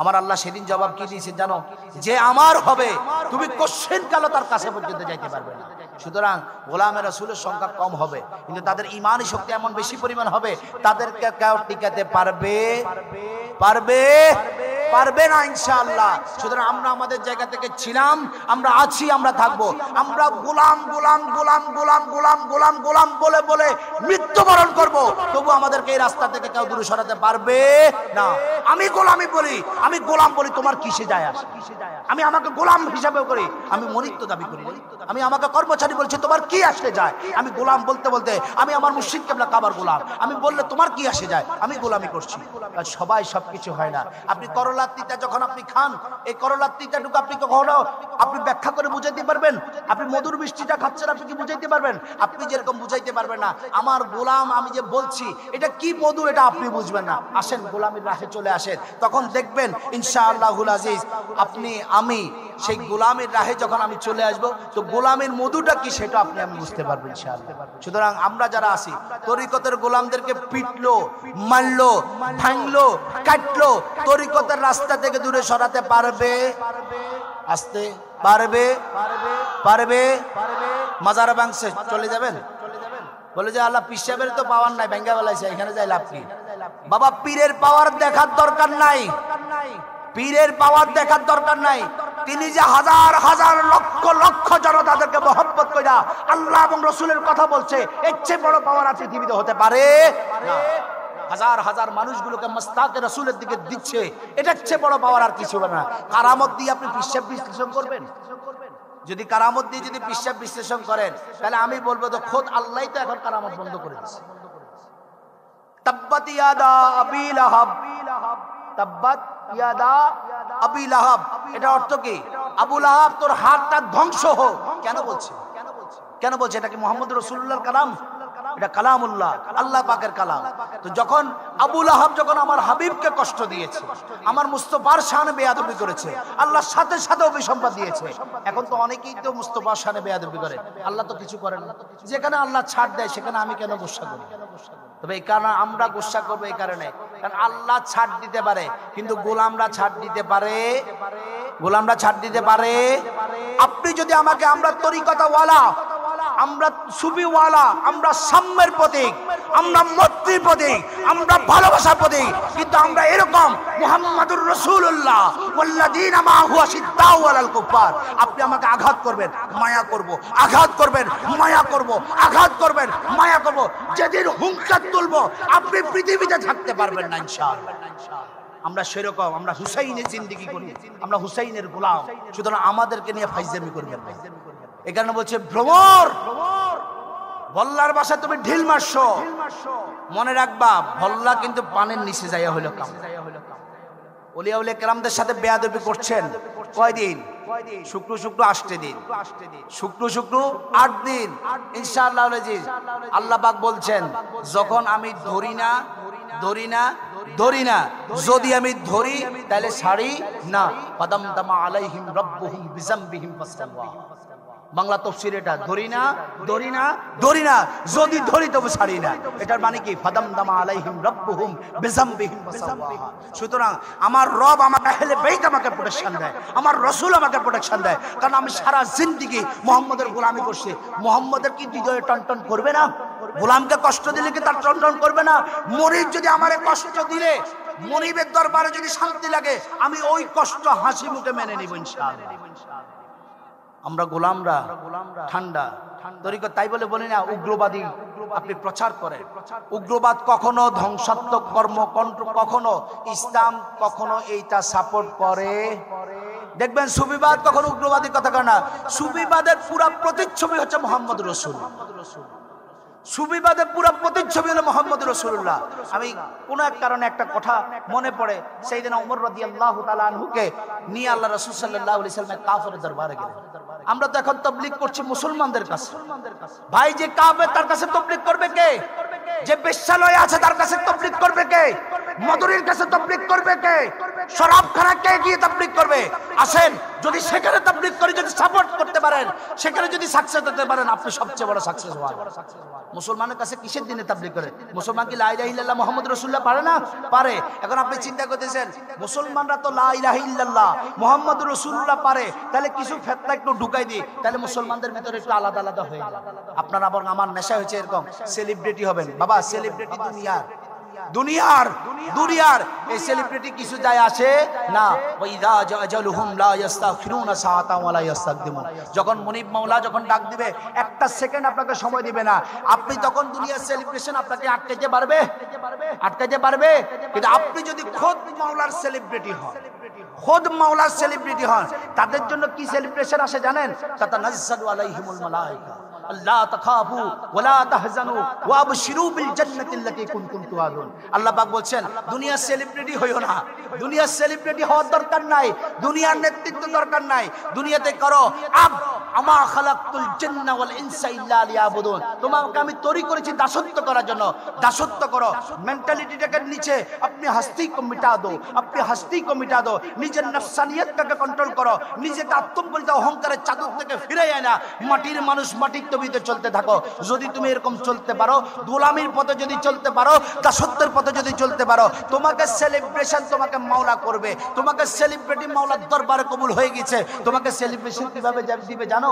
আমার আল্লাহ সেদিন জবাব কি দিয়েছে জানো? যে আমার হবে তুমি কোশ্চেন কালো তার কাছে পর্যন্ত যাইতে পারবে না। সুতরাং গোলামে রাসূলের সংখ্যা কম হবে, কিন্তু তাদের ঈমানি শক্তি এমন বেশি পরিমাণ হবে, তাদেরকে কেউ টিকাতে পারবে না ইনশাআল্লাহ। সুতরাং আমরা আমাদের জায়গা থেকে ছিলাম, আমরা আছি, আমরা থাকবো। আমরা গোলাম গোলাম গোলাম গোলাম গোলাম গোলাম গোলাম বলে বলে মৃত্যুবরণ করব, তবু আমাদেরকে এই রাস্তা থেকে কেউ দূরে সরাতে পারবে না। আমি গোলামি বলি, আমি গোলাম বলি, তোমার কিসে যায় আসে? আমি আমাকে গোলাম হিসাবে করি, আমি মনিত্ব দাবি করি, আমি আমাকে কর্মচারী বলছি, তোমার কি আসে যায়? আমি গোলাম বলতে বলতে আমি আমার মুর্শিদ কিবলা কাবার গোলাম, আমি বললে তোমার কি আসে যায়? আমি গোলামি করছি। সবাই সবকিছু হয় না। আপনি করলা করলার তিতা যখন আপনি খান, এই করলার তিতাটুকু আপনি কখনো আপনি ব্যাখ্যা করে বুঝাইতে পারবেন? আপনি মধুর মিষ্টিটা খাচ্ছেন, আপনি কি বুঝাইতে পারবেন? আপনি যেরকম বুঝাইতে পারবেন না, আমার গোলাম আমি যে বলছি এটা কি মধু, এটা আপনি বুঝবেন না। আসেন গোলামের রাহে চলে আসেন, তখন দেখবেন ইনশাআল্লাহুল আজিজ আপনি আমি সেই গোলামের রাহে যখন আমি চলে আসব, তো গোলামের মধুটা কি সেটা আপনি আমি বুঝতে পারবেন ইনশাআল্লাহ। সুতরাং আমরা যারা আছি তরিকতের গোলামদেরকে পিটলো, মারলো, ভাঙলো, কাটলো, তরিকতের রাস্তা থেকে দূরে সরাতে পারবে? আসতে পারবে? পারবে? মাজার ভাঙছে চলে যাবেন? বলে যে আল্লাহ পীর সাহেবের তো পাওয়ার নাই, ভেঙ্গা বেলাইছে, এখানে যাই লাভ কি? বাবা পীরের পাওয়ার দেখার দরকার নাই, পীরের পাওয়ার দেখার দরকার নাই। তিনি যে হাজার হাজার লক্ষ লক্ষ জনতাদেরকে মহব্বত কইরা আল্লাহ এবং রসুলের কথা বলছে, এর চেয়ে বড় পাওয়ার আর পৃথিবীতে হতে পারে না। হাজার হাজার মানুষগুলোকে মাস্তাকে রসুলের দিকে দিচ্ছে, এটার চেয়ে বড় পাওয়ার আর কিছু হবে না। কারামত দিয়ে আপনি পিসাব বিশ্লেষণ করবেন? যদি কারামত দিয়ে যদি পিসাব বিশ্লেষণ করেন, তাহলে আমি বলবো তো খোদ আল্লাহই তো এখন কারামত বন্ধ করে দিচ্ছে। তাব্বাত ইয়াদা আবি লাহাব, তাব্বাত ইয়াদা আবি লাহাব, এটা অর্থ কি? আবু লাহাব তোর হাতটা ধ্বংস হোক। কেন বলছে? কেন বলছে? এটা কি মুহাম্মদ রাসূলুল্লাহর কালাম? এটা কালামুল্লাহ, আল্লাহ পাকের কালাম। তো যখন আবু লাহাব যখন আমার হাবিবকে কষ্ট দিয়েছে, আমার মুস্তাফার শানে বেয়াদবি করেছে, আল্লাহর সাথে সাথে অভিসম্পাদ দিয়েছে। এখন তো অনেকেই তো মুস্তাফার শানে বেয়াদবি করে, আল্লাহ তো কিছু করেন না। যেখানে আল্লাহ ছাড় দেয় সেখানে আমি কেন গুসা করি? তবে এই কারণে আমরা গুসা করবো এই কারণে, কারণ আল্লাহ ছাড় দিতে পারে কিন্তু গোলামরা ছাড় দিতে পারে? গোলামরা ছাড় দিতে পারে? আপনি যদি আমাকে, আমরা তরিকতওয়ালা, আমরা সুফিওয়ালা, আমরা সাম্যের প্রতীক, আমরা মৈত্রীর প্রতীক, আমরা ভালোবাসার প্রতীক, কিন্তু আমরা এরকম মুহাম্মাদুর রাসূলুল্লাহ ওয়াল্লাযীনা মাআহু আশিদ্দাউ আলাল কুফার। আপনি আমাকে আঘাত করবেন, মায়া করব, আঘাত করবেন, মায়া করব, আঘাত করবেন, মায়া করব। যেদিন হুঙ্কার তুলবো আপনি পৃথিবীতে থাকতে পারবেন না ইনশাআল্লাহ। আমরা সেরকম, আমরা হুসাইনের জিন্দেগি করি, আমরা হুসাইনের গোলাম। সুতরাং আমাদেরকে নিয়ে ফাইজলামি করবেন না। এই কারণে বলছে ভ্রমর, ভল্লার বাসায় তুমি ঢিল মারছো, মনে রাখবা ভল্লা কিন্তু পানের নিচে যাইয়া হইল কাম। ওলিয়া উলিয়া কেরামদের সাথে বেয়াদবি করছেন কয়দিন? শুক্র শুক্র 8 দিন, শুক্র শুক্র 8 দিন ইনশাআল্লাহ। আল্লাহ পাক বলছেন যখন আমি ধরি না, ধরি না, ধরি না, যদি আমি ধরি তাহলে ছাড়ি না। ফাদামদামা আলাইহিম রাব্বুহুম বিযামবিহিম ফাসতাওয়া। বাংলা তাফসীর এটা, ধরি না, ধরি না, ধরি না, যদি ধরি তবে ছাড়ি না। এটার মানে কি? ফাদামদামা আলাইহিম রাব্বুহুম বিযামবিহিম ফাসতাওয়া। সুতরাং আমার রব আমাকে আহলে বাইত আমাকে প্রোটেকশন দেয়, আমার রাসূল আমাকে প্রোটেকশন দেয়, কারণ আমি সারা জিন্দেগি মুহাম্মদের গোলামি করছি। মুহাম্মদের কি হৃদয়ে টনটন করবে না? গোলামকে কষ্ট দিলে কি তার টনটন করবে না? মরিদ যদি আমারে কষ্ট দিলে, মনিবের দরবারে যদি শান্তি লাগে, আমি ওই কষ্ট হাসি মুখে মেনে নিব ইনশাআল্লাহ। আমরা গোলামরা ঠান্ডা তরিকত, তাই বলে বলি না উগ্রবাদী আপনি প্রচার করেন। উগ্রবাদ কখনো ধ্বংসাত্মক কর্ম, কখনো ইসলাম কখনো এইটা সাপোর্ট করে? দেখবেন সুফিবাদ কখনো উগ্রবাদী কথা কয় না। সুফিবাদের পুরা প্রতিচ্ছবি হচ্ছে মুহাম্মদ রাসূল। সুফিবাদের পুরো প্রতিচ্ছবি হলো মুহাম্মদ রাসূলুল্লাহ। আমি কোন এক কারণে একটা কথা মনে পড়ে, সাইয়েদনা ওমর রাদিয়াল্লাহু তাআলা আনহুকে নিয়ে আল্লাহ রাসূল সাল্লাল্লাহু আলাইহি ওয়াসাল্লাম কাফেরের দরবারে গেলেন। আমরা তো এখন তাবলীগ করছি মুসলমানদের কাছে। ভাই যে কাফের তার কাছে তাবলীগ করবে কে? যে বেশ্যালয় আছে তার কাছে তাবলীগ করবে কে? মদুরির কাছে তাবলীগ করবে কে? শরাবখানা কে গিয়ে তাবলীগ করবে? আসেন, যদি সেখানে তাবলীগ করে যদি সাপোর্ট করতে পারেন, সেখানে যদি সাকসেস হতে পারেন, আপনি সবচেয়ে বড় সাকসেস হওয়া। মুসলমানের কাছে কিসের দিনে তাবলীগ করে? মুসলমান কি লা ইলাহা ইল্লাল্লাহ মুহাম্মদ রাসূলুল্লাহ পারে না? পারে। এখন আপনি চিন্তা করতেছেন মুসলমানরা তো লা ইলাহা ইল্লাল্লাহ মুহাম্মদ রাসূলুল্লাহ পারে, তাহলে কিছু ফিতনা একটু ঢুকাই দিই, তাহলে মুসলমানদের ভিতরে একটু আলাদা আলাদা হয়ে যায়। আপনার আবার আমার নেশা হয়েছে এরকম, সেলিব্রিটি হবেন। বাবা সেলিব্রিটি দুনিয়ার দুনিয়ার এই সেলিব্রিটি কিছু যায় আসে না। ওয়াইদা জাজালুহুম লা ইস্তাগফিরুনা সাআতান ওয়া লা ইস্তাকদিমুন। যখন মুনিব মাওলা যখন ডাক দিবে, একটা সেকেন্ড আপনাকে সময় দিবে না, আপনি তখন দুনিয়ার সেলিব্রেশন আপনাকে আটকাইতে পারবে? আটকাইতে পারবে? কিন্তু আপনি যদি খোদ মাওলার সেলিব্রিটি হন, খোদ মাওলার সেলিব্রিটি হন, তাদের জন্য কি সেলিব্রেশন আসে জানেন? তাতানাজ্জালু আলাইহিমুল মালায়েকা। আল্লাহ তাখাফু ওয়ালা তাহজানু ওয়া আবশিরু বিল জান্নাতিল্লাতী কুনতুম তুআদুন। আল্লাহ পাক বলছেন দুনিয়ার সেলিব্রিটি হইও না, দুনিয়ার সেলিব্রিটি হওয়ার দরকার নাই, দুনিয়ার নেতৃত্ব দরকার নাই। দুনিয়াতে করো আমা খালাকতুল জিন্না ওয়াল ইনসা ইল্লা লিয়াবুদুন। তোমাকে আমি তৈরি করেছি দাসত্ব করার জন্য, দাসত্ব করো। মেন্টালিটিটাকে নিচে अपनी हस्ती को मिटा दो, अपनी हस्ती को मिटा दो, নিজের নফসানিয়ত কে কন্ট্রোল করো, নিজেকে আত্মবলিত অহংকারের চাদর থেকে ফিরে আয় না। মাটির মানুষ মাটির তবিতে চলতে থাকো। যদি তুমি এরকম চলতে পারো, গোলামির পথে যদি চলতে পারো, দাসত্বের পথে যদি চলতে পারো, তোমাকে সেলিব্রেশন তোমাকে মাওলা করবে, তোমাকে সেলিব্রিটি মাওলার দরবারে কবুল হয়ে গেছে। তোমাকে সেলিব্রেশন কিভাবে দিবে জানো?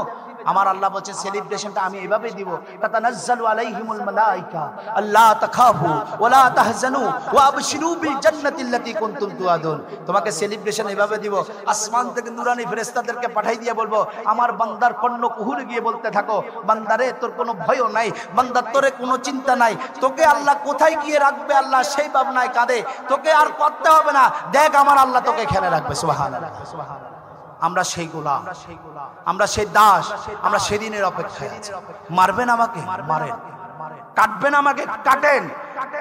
আমার আল্লাহ বলছে সেলিব্রেশনটা আমি এভাবে দিব, তাতানাজ্জালু আলাইহিমুল মালাইকা আল্লা তাখাফু ওয়ালা তাহজানু ওয়া আবশিরু বিল জান্নাতিল্লাতী কুনতুম তুআদুন। তোমাকে সেলিব্রেশন এভাবে দিব, আসমান থেকে নূরানি ফেরেশতাদেরকে পাঠাই দিয়ে বলবো আমার বান্দার কর্ণ কুহুরে গিয়ে বলতে থাকো, বান্দারে তোর কোনো ভয়ও নাই, বান্দার তোরে কোনো চিন্তা নাই, তোকে আল্লাহ কোথায় গিয়ে রাখবে আল্লাহ সেই ভাবনায় কাঁদে, তোকে আর করতে হবে না, দেখ আমার আল্লাহ তোকে খেলে রাখবে। সুবহানাল্লাহ, সুবহানাল্লাহ। আমরা সেই গোলাম, আমরা সেই দাস, আমরা সেদিনের অপেক্ষায় আছি। মারবেন আমাকে মারেন, কাটবেন আমাকে কাটেন।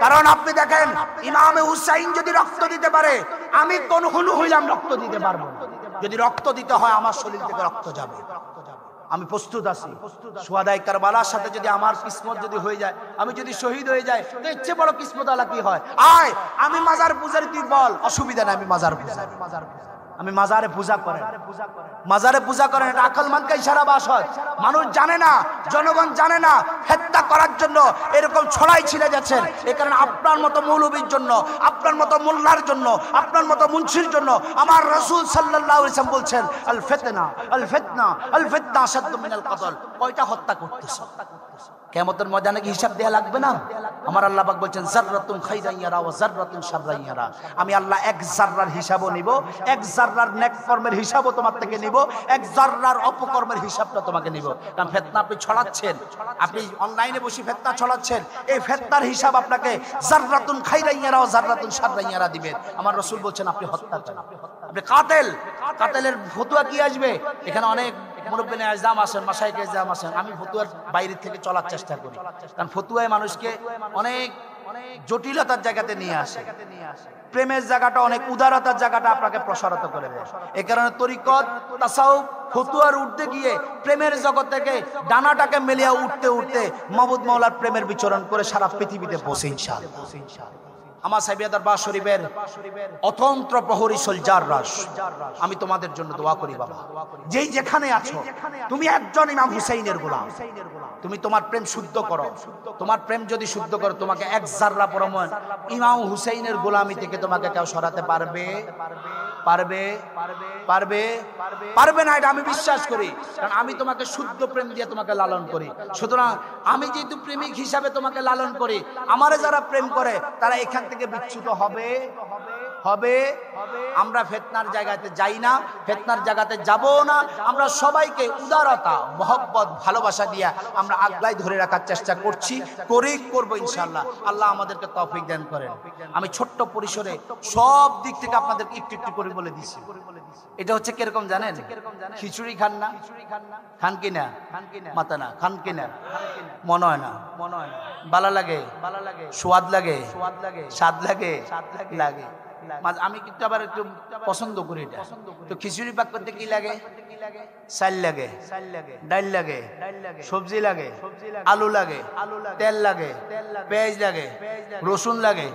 কারণ আপনি দেখেন ইমামে হুসাইন যদি রক্ত দিতে পারে, আমি কোন হুলু হইলাম রক্ত দিতে পারবো না। যদি রক্ত দিতে হয় আমার শরীর থেকে রক্ত যাবে, আমি প্রস্তুত আছি। শুহাদায়ে কারবালার সাথে যদি আমার কিসমত যদি হয়ে যায়, আমি যদি শহীদ হয়ে যাই, তো ইচ্ছে বড় কিসমত আলা কি হয়। আয় আমি মাজার পূজারি, তুই বল, অসুবিধা নাই, আমি মাজার পূজারি, আমি মাজারে পূজা করেন, মাজারে পূজা করেন। এটা আকলমানকে ইশারা বাস হয়। মানুষ জানে না, জনগণ জানে না, হত্যা করার জন্য এরকম ছড়াই ছিলে যাচ্ছেন। এই কারণে আপনার মতো মৌলবীর জন্য, আপনার মতো মোল্লার জন্য, আপনার মতো মুন্সির জন্য আমার রাসূল সাল্লাল্লাহু আলাইহি ওয়াসাল্লাম বলছেন আল ফিতনা আল ফিতনা আল ফিতনা আশাদ্দু মিনাল কতল। কয়টা হত্যা করতেছ? কিয়ামতের ময়দানে কি হিসাব দেয়া লাগবে না? আমার আল্লাহ পাক বলছেন যাররাতুন খাইরান ইয়ারা ওয়া যাররাতুন শাররান ইয়ারা। আমি আল্লাহ এক যাররার হিসাবও নিব, এক যাররার নেক কর্মের হিসাবও তোমার থেকে নিব, এক যাররার অপকর্মের হিসাবটা তোমাকে নিব। কারণ ফিতনা আপনি ছড়াচ্ছেন, আপনি অনলাইনে বসে ফিতনা ছড়াচ্ছেন, এই ফিতনার হিসাব আপনাকে যাররাতুন খাইরান ইয়ারা ওয়া যাররাতুন শাররান ইয়ারা দিবেন। আমার রাসূল বলছেন আপনি হত্যা করেন, আপনি কাতেল। কাতেলের ফতোয়া কি আসবে? এখানে অনেক মুরব্বিনে আজম আসেন, মাশায়েখে আজম আসেন। আমি ফতুয়ার বাইরে থেকে চলার চেষ্টা করি, কারণ ফতুয়ায় মানুষকে অনেক জটিলতার জায়গাতে নিয়ে আসে। প্রেমের জায়গাটা অনেক উদারতার জায়গাটা আপনাকে প্রসারিত করে দেয়। এই কারণে তরিকত তাসাউফ ফতুয়ার উঠতে গিয়ে প্রেমের জগৎ থেকে ডানাটাকে মেলিয়া উঠতে উঠতে মাবুদ মাওলার প্রেমের বিচরণ করে সারা পৃথিবীতে বসে ইনশাআল্লাহ। আমার সাহেবিয়া দরবার শরীফের অতন্ত্র প্রহরী সোলজার রাস, আমি তোমাদের জন্য দোয়া করি বাবা, যেই যেখানে আছো তুমি একজন ইমাম হুসাইনের গোলাম। তুমি তোমার প্রেম শুদ্ধ করো, তোমার প্রেম যদি শুদ্ধ করো, তোমাকে এক জাররা পরমান ইমাম হুসাইনের গোলামি থেকে তোমাকে কেউ সরাতে পারবে? পারবে? পারবে? পারবে না, এটা আমি বিশ্বাস করি। কারণ আমি তোমাকে শুদ্ধ প্রেম দিয়ে তোমাকে লালন করি। সুতরাং আমি যেহেতু প্রেমিক হিসাবে তোমাকে লালন করি, আমারে যারা প্রেম করে তারা এখান থেকে বিচ্যুত হবে হবে। আমরা ফিতনার জায়গাতে যাই না, ফিতনার জায়গাতে যাব না। আমরা সবাইকে উদারতা, মহব্বত, ভালোবাসা দিয়া আমরা আগলাই ধরে রাখার চেষ্টা করছি, করব ইনশাআল্লাহ। আল্লাহ আমাদেরকে তৌফিক দান করেন। আমি ছোট্ট পরিসরে সব দিক থেকে আপনাদেরকে একটু একটু করে বলে দিচ্ছি। এটা হচ্ছে কিরকম জানেন? খিচুড়ি খান না? খান কিনা? মাতা না খান কিনা? মনে হয় না, ভালো লাগে, স্বাদ লাগে, স্বাদ লাগে, লাগে। আমি কিন্তু আবার একটু পছন্দ করি এটা। তো খিচুড়ি পাক করতে কি লাগে? চাল লাগে, ডাল লাগে, সবজি লাগে, আলু লাগে, তেল লাগে, পেঁয়াজ লাগে, রসুন লাগে।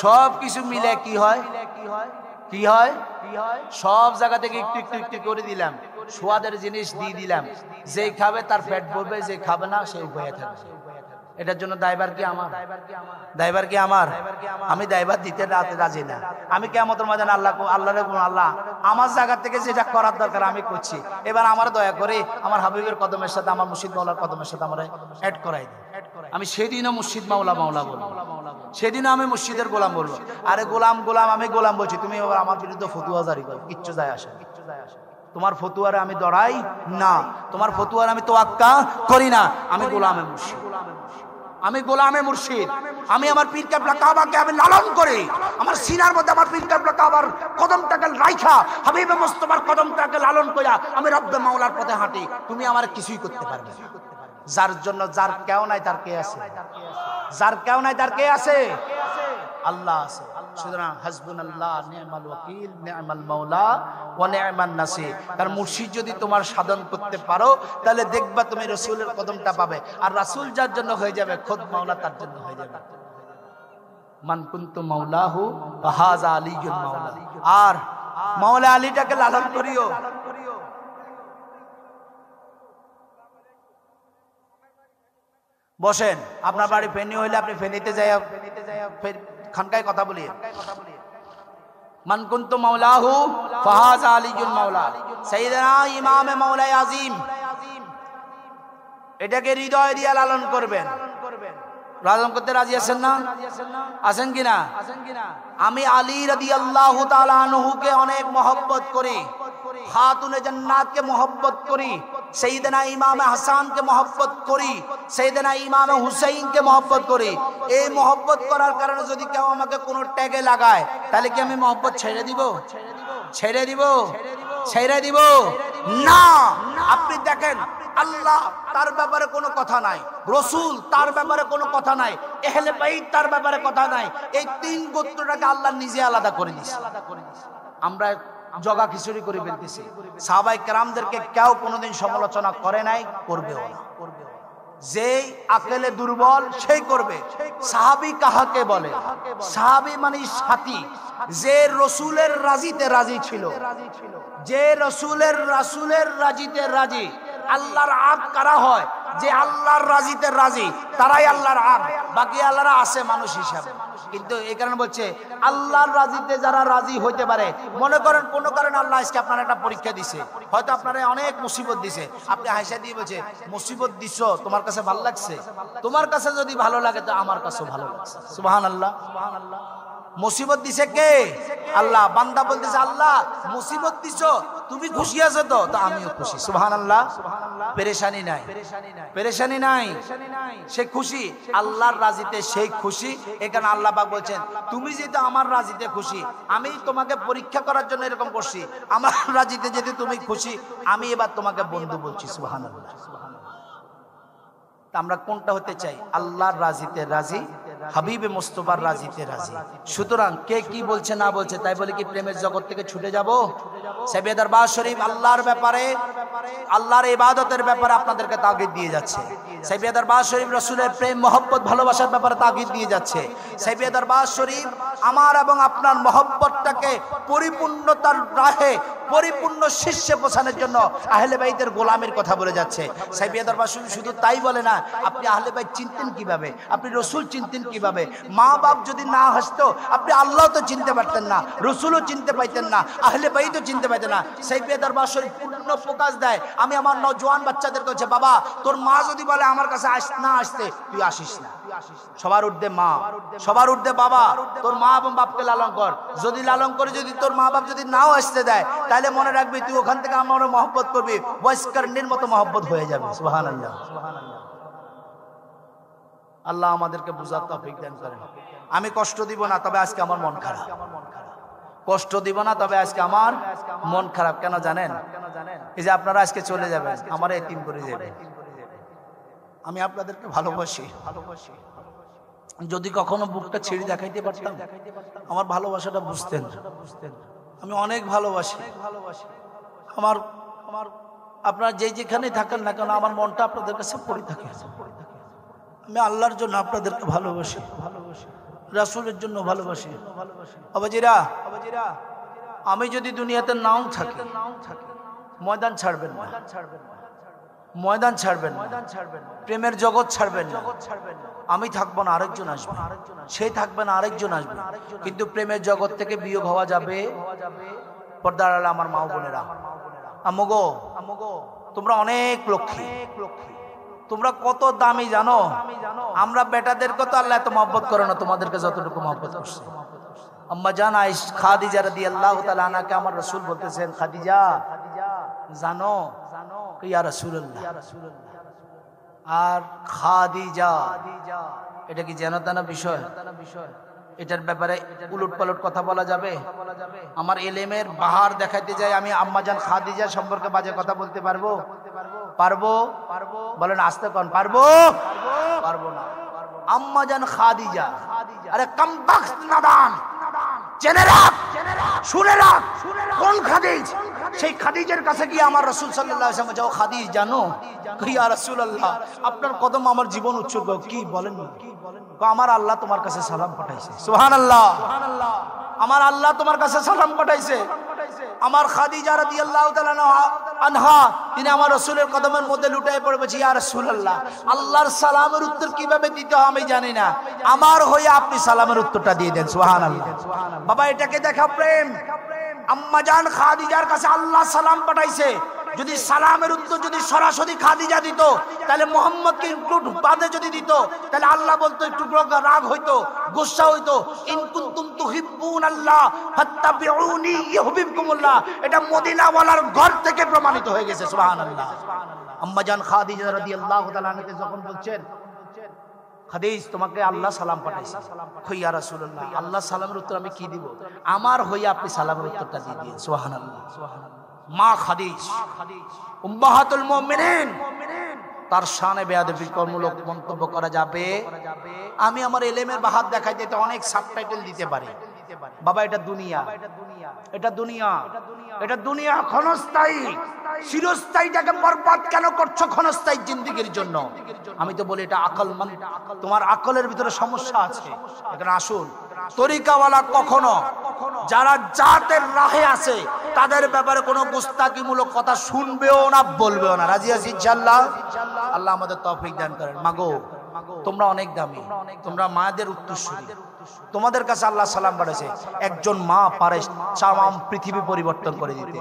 সব কিছু মিলে কি হয়? কি হয়? সব জায়গা থেকে একটু একটু একটু করে দিলাম, স্বাদের জিনিস দিয়ে দিলাম। যে খাবে তার পেট ভরবে, যে খাবে না সে উপায়ে থাকবে। এটার জন্য দায়ভার কি আমার? দায়ভার কি আমার? আমি দায়ভার দিতে রাজি না। আমি কিয়ামতের ময়দানে আল্লাহরে বলবো, আল্লাহ আমার জায়গা থেকে যেটা করার দরকার আমি করছি, এবার আমার দয়া করে আমার হাবিবের কদমের সাথে, আমার মুর্শিদ মাওলার কদমের সাথে আমার অ্যাড করাই দিন। আমি সেদিনও মুর্শিদ মাওলা মাওলা বলবো, সেদিনও আমি মুর্শিদের গোলাম বলবো। আরে গোলাম গোলাম আমি গোলাম বলছি, তুমি এবার আমার বিরুদ্ধে ফতুয়া জারি করো, কিচ্ছু যায় আসে। তোমার ফতুয়ারে আমি দড়াই না, তোমার ফতুয়ারে আমি তোয়াক্কা করি না। আমি গোলামে মুর্শিদ, আমি গোলামে মুর্শিদ। আমি আমার পীর কেবলা কাবাকে আমি লালন করি। আমার সিনার মধ্যে আমার পীর কেবলা কাবার কদমটাকে রাইখা, হাবিবে মুস্তাফার কদমটাকে লালন কইরা আমি রব্বে মাওলার পথে হাঁটি। তুমি আমার কিছুই করতে পারবে না। যার জন্য যার কেউ নাই তার কে আছে? যার কেউ নাই তার কে আছে? আল্লাহ আছে। সুতরাং হাসবুনাল্লাহ নি'মাল ওয়াকিল নি'মাল মাওলা ওয়া নি'মান নাসির। কারণ মুর্শিদ যদি তোমার সাধন করতে পারো তাহলে দেখবা তুমি রাসূলের কদমটা পাবে, আর রাসূল যার জন্য হয়ে যাবে খোদ মাওলা তার জন্য হয়ে যাবে। মান কুনতু মাওলাহু ওয়া হাযা আলিয়ুল মাওলা। আর মাওলা আলীটাকে লালন করিও। বসেন, আপনার বাড়ি ফেনী হইলে আপনি ফেনীতে যাই খানকায় কথা বলি। মান কুনতু মাওলাহু ফাহাযা আলিয়ুল মাওলা। সাইয়েদনা ইমামে মাওলাই আযীম, এটাকে হৃদয় দিয়ে লালন করবেন। লালন করতে রাজি আছেন না? আছেন কিনা? আমি আলী রাদিয়াল্লাহু তাআলা আনহুকে অনেক মহব্বত করি, খাতুনে জান্নাতকে মহব্বত করি, সাইয়েদনা ইমামে হাসানকে মহব্বত করি, সাইয়েদনা ইমামে হুসাইনকে মহব্বত করি। এই মহব্বত করার কারণে যদি কেউ আমাকে কোনো ট্যাগে লাগায় তাহলে কি আমি মহব্বত ছেড়ে দিব? ছেড়ে দিব? ছেড়ে দিব না। আপনি দেখেন, আল্লাহ তার ব্যাপারে কোনো কথা নাই, রসুল তার ব্যাপারে কোনো কথা নাই, আহলে বাইত তার ব্যাপারে কথা নাই। এই তিন গোত্রটাকে আল্লাহ নিজে আলাদা করে দিয়েছে। আমরা জগা খিচুড়ি করে ফেলতেছি। সাহাবায়ে কেরামদেরকে কেউ কোনোদিন সমালোচনা করে নাই, করবেও না। যেই আকলে দুর্বল সেই করবে। সাহাবী কাহাকে বলে? সাহাবী মানে সাথী, যে রসুলের রাজিতে রাজি ছিল, যে রসুলের রাজিতে রাজি। আল্লাহর আব্দ কারা হয়? যে আল্লাহর রাজিতে রাজি, তারাই আল্লাহর আব্দ। বাকি আল্লাহরা আছে মানুষ হিসাবে। কিন্তু এই কারণে বলছে আল্লাহর রাজিতে যারা রাজি হইতে পারে। মনে করেন কোন কারণে আল্লাহ আজকে আপনার একটা পরীক্ষা দিছে, হয়তো আপনারা অনেক মুসিবত দিছে, আপনি হাসা দিয়ে বলছে মুসিবত দিছো, তোমার কাছে ভালো লাগছে? তোমার কাছে যদি ভালো লাগে তো আমার কাছেও ভালো লাগছে। সুবহানাল্লাহ। মুসিবত দিছে কে? আল্লাহ। বান্দা বলতেছে আল্লাহ মুসিবত দিছো, তুমি খুশি আছো তো? তো আমিও খুশি। সুবহানাল্লাহ। পেরেশানি নাই, পেরেশানি নাই, সে খুশি আল্লাহর রাজিতে, সেই খুশি। এখানে আল্লাহ পাক বলছেন তুমি যেহেতু আমার রাজিতে খুশি, আমি তোমাকে পরীক্ষা করার জন্য এরকম করছি। আমার রাজিতে যেহেতু তুমি খুশি, আমি এবার তোমাকে বন্ধু বলছি। সুবহানাল্লাহ। আমরা কোনটা হতে চাই? আল্লাহর রাজিতে রাজি, হাবিবে মুস্তাফার রাজিতে রাজি। সুতরাং কে কি বলছে না বলছে তাই বলে কি প্রেমের জগৎ থেকে ছুটে যাব? সাইয়েদ দরবার শরীফ আল্লাহর ব্যাপারে, আল্লাহর ইবাদতের ব্যাপারে আপনাদেরকে তাগিদ দিয়ে যাচ্ছে। সাইয়েদ দরবার শরীফ রাসূলের প্রেম মহব্বত ভালোবাসার ব্যাপারে তাগিদ দিয়ে যাচ্ছে। সাইয়েদ দরবার শরীফ আমার এবং আপনার মহব্বতটাকে পরিপূর্ণতার রাহে, পরিপূর্ণ শীর্ষে পৌঁছানোর জন্য আহলে বাইতের গোলামের কথা বলে যাচ্ছে। সাইয়েদ দরবার শরীফ শুধু তাই বলে না, আপনি আহলে বাইত চিনতেন কিভাবে? আপনি রসুল চিনতেন কিভাবে? মা বাপ যদি না হাসতো আপনি আল্লাহ তো চিনতে পারতেন না, রসুলও চিনতে পাইতেন না, আহলে বাইতও চিনতে পাইতেন না। সাইয়েদ দরবার শরীফ পূর্ণ প্রকাশ দেয়। আমি আমার নওজোয়ান বাচ্চাদের কাছে, বাবা তোর মা যদি বলে আমার কাছে না আসতে, তুই আসিস না। সবার ঊর্ধ্বে মা, সবার ঊর্ধ্বে বাবা। তোর মা এবং বাপকে লালন কর। যদি লালন করে যদি তোর মা বাপ যদি নাও আসতে দেয়, তাহলে মনে রাখবি তুই ওখান থেকে আমার মহব্বত করবি, বয়স্কর্ণীর মতো মহব্বত হয়ে যাবে। সুবহানাল্লাহ। আল্লাহ আমাদেরকে বুঝার তৌফিক দান করেন। আমি কষ্ট দিব না, তবে আজকে আমার মন খারাপ। কষ্ট দিব না, তবে আজকে আমার মন খারাপ। কেন জানেন? এই যে আপনারা আজকে চলে যাবেন, আমার এতিম করে যাবেন। আমি আপনাদেরকে ভালোবাসি। যদি কখনো বুকটা ছিঁড়ে দেখাইতে পারতাম, আমার ভালোবাসাটা বুঝতেন। আমি অনেক ভালোবাসি। আমার আপনারা যেখানে থাকেন না কেন, আমার মনটা আপনাদের কাছে পড়ে থাকে। আমি আল্লাহর জন্য আপনাদেরকে ভালোবাসি, রাসূলের জন্য ভালোবাসি। আবাজিরা, আমি যদি দুনিয়াতে নাও থাকি, ময়দান ছাড়বেন না, ময়দান ছাড়বেন না, প্রেমের জগৎ ছাড়বেন না। আমি থাকবো না, আরেকজন আসবে, সে থাকবে না, আরেকজন আসবে। কিন্তু প্রেমের জগৎ থেকে বিয়োগ হওয়া যাবে। পর্দার আড়ালে আমার মা বোনেরা, আমগো তোমরা অনেক লক্ষ্মী, তোমরা কত দামি জানো? আমরা বেটাদেরকে তো আল্লাহ এত মহব্বত করে না, তোমাদেরকে যতটুকু মহব্বত করছে। আম্মা জান খাদিজা রাদিয়াল্লাহু তাআলা আনহাকে আমার রাসূল বলতেছেন, খাদিজা জানো ইয়া রাসূলুল্লাহ। আর খাদিজা এটা কি জানা তানা বিষয়? এটার ব্যাপারে উলট পালট কথা বলা যাবে? আমার এলেমের বাহার দেখাইতে যাই আমি আম্মাজান খাদিজা সম্পর্কে বাজে কথা বলতে পারবো? পারবো? বলেন আস্তে কোন পারবো? পারবো না। আম্মাজান খাদিজা, আরে কমবক্ত নাদান, জেনে রাখ, শুনে রাখ, কোন খাদিজ? সেই খাদিজের কাছে গিয়ে আমার রাসূল সাল্লাল্লাহু আলাইহি ওয়াসাল্লাম, যাও খাদিজ জানো, ইয়া রাসূলুল্লাহ আপনার কদম আমার জীবন উৎসর্গ। কি বলেন? আমার আল্লাহ তোমার কাছে সালাম পাঠাইছে। সুবহানাল্লাহ, আমার আল্লাহ তোমার কাছে সালাম পাঠাইছে। আমার খাদিজা রাদিয়াল্লাহু তাআলা আনহা তিনি আমার রাসূলের কদমের মধ্যে লুটায়ে পড়ে বলছে, ইয়া রাসূলুল্লাহ আল্লাহর সালামের উত্তর কিভাবে দিতে হয় আমি জানি না, আমার হয়ে আপনি সালামের উত্তরটা দিয়ে দেন। সুবহানাল্লাহ। বাবা এটাকে দেখা প্রেম। আম্মাজান খাদিজার কাছে আল্লাহ সালাম পাঠাইছে। যদি সালামের উত্তর যদি সরাসরি খাদিজা দিত, তাহলে মুহাম্মদকে ইনক্লুড বাদে যদি দিত, তাহলে আল্লাহ বলতো একটু রাগ হইতো, গুসা হইতো, ইন কুনতুম তুহিব্বুনাল্লাহ ফাত্তাবিউনি ইউহিব্বুকুমুল্লাহ। এটা মদিনাওয়ালার ঘর থেকে প্রমাণিত হয়ে গেছে। সুবহানাল্লাহ। আম্মাজান খাদিজা রাদিয়াল্লাহু তাআলা আনহা যখন বলছেন, খাদিজ তোমাকে আল্লাহ সালাম পাঠাইছে, ইয়া রাসূলুল্লাহ আল্লাহ সালামের উত্তর আমি কি দিব? আমার হইয়া আপনি সালামের উত্তরটা দিয়ে দিন। সুবহানাল্লাহ। মা খাদিজ উম্মাহাতুল মুমিনিন, তার শানে বেয়াদবিমূলক মন্তব্য করা যাবে? আমি আমার এলেমের বাহাত দেখাই দিতে অনেক সাবটাইটেল দিতে পারি। বাবা এটা দুনিয়া, এটা দুনিয়া, এটা দুনিয়া ক্ষণস্থায়ী। চিরস্থায়ীটাকে বরবাদ কেন করছো ক্ষণস্থায়ী জিন্দেগির জন্য? আমি তো বলি এটা আকল, তোমার আকলের ভিতরে সমস্যা আছে। এখানে আসুন, তরিকাওয়ালা কখনো যারা জাতের রাহে আছে তাদের ব্যাপারে কোনো গুস্তাকিমূলক কথা শুনবেও না, বলবেও না। রাজি আছি ইনশাআল্লাহ? আল্লাহ আমাদের তৌফিক দান করেন। মাগো তোমরা অনেক দামি, তোমরা মায়েদের উত্তরসূরি, তোমাদের কাছে আল্লাহ সালাম পাঠাইছে। একজন মা পারে তামাম পৃথিবী পরিবর্তন করে দিতে।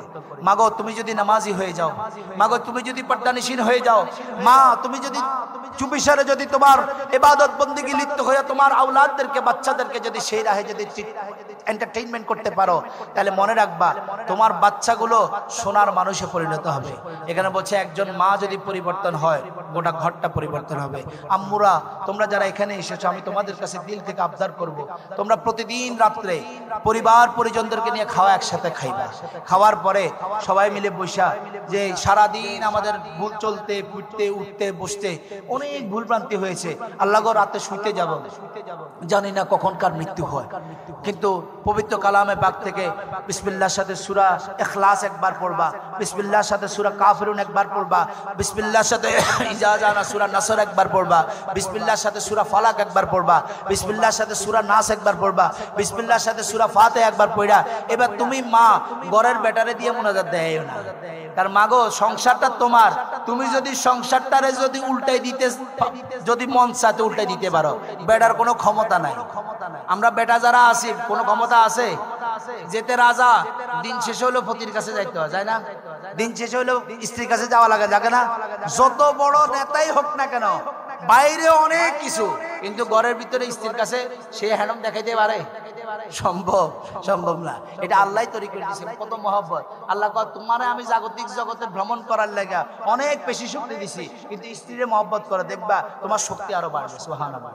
মাগো তুমি যদি নামাজি হয়ে যাও, মাগো তুমি যদি পর্দানিশীন হয়ে যাও, মা তুমি যদি চুপিসারে যদি তোমার ইবাদত বন্দেগী লিপ্ত হয়ে তোমার আওলাদদেরকে বাচ্চাদেরকে যদি সেই রাহে যদি এন্টারটেইনমেন্ট করতে পারো, তাহলে মনে রাখবা তোমার বাচ্চাগুলো সোনার মানুষে পরিণত হবে। এখানে বলছে একজন মা যদি পরিবর্তন হয় গোটা ঘরটা পরিবর্তন হবে। আম্মুরা তোমরা যারা এখানে এসেছো, আমি তোমাদের কাছে দিল থেকে আবদার করব, তোমরা প্রতিদিন রাত্রে পরিবার পরিজনদেরকে নিয়ে খাওয়া একসাথে খাইবা। খাওয়ার পরে সবাই মিলে বসা, যে সারাদিন আমাদের ভুল চলতে ফিরতে উঠতে বসতে অনেক ভুল ভ্রান্তি হয়েছে, আল্লাহ গো রাতে শুইতে যাব, জানি না কখনকার মৃত্যু হয়, কিন্তু পবিত্র কালামে পাক থেকে বিসমিল্লাহর সাথে সূরা ইখলাস একবার পড়বা, বিসমিল্লাহর সাথে সূরা কাফিরুন একবার পড়বা, বিসমিল্লাহর সাথে ইজা জানা সূরা নাসর একবার পড়বা, বিসমিল্লাহর সাথে সূরা ফালাক একবার পড়বা, বিসমিল্লাহর সাথে সূরা নাস একবার পড়বা, বিসমিল্লাহর সাথে সূরা ফাতিহা একবার পড়া। এবার তুমি মা ঘরের বেটারে দিয়ে মুনাজাত দেয়ও না, তার মাগো সংসারটা তোমার, তুমি যদি সংসারটারে যদি উল্টাই দিতে যদি মন চাতে উল্টাই দিতে পারো, বেটার কোনো ক্ষমতা নাই। আমরা বেটা যারা আছি কোনো ক্ষমতা আছে? যেতে রাজা, দিন শেষ হইলেও পতির কাছে যাইতে হয়, যায় না? দিন শেষ হইলেও স্ত্রীর কাছে যাওয়া লাগে না? যত বড় নেতাই হোক না কেন, বাইরে অনেক কিছু, কিন্তু ঘরের ভিতরে স্ত্রীর কাছে সে হ্যান্ডম দেখাইতে পারে? সম্ভব না। এটা আল্লাহ তৈরি করে দিয়েছেন, কত মহব্বত। আল্লাহ কয় তোমারে আমি জাগতিক জগতে ভ্রমণ করার লাগা অনেক বেশি শক্তি দিছি, কিন্তু স্ত্রীরে মহব্বত করে দেখবা তোমার শক্তি আরো বাড়বে। সুবহানাল্লাহ।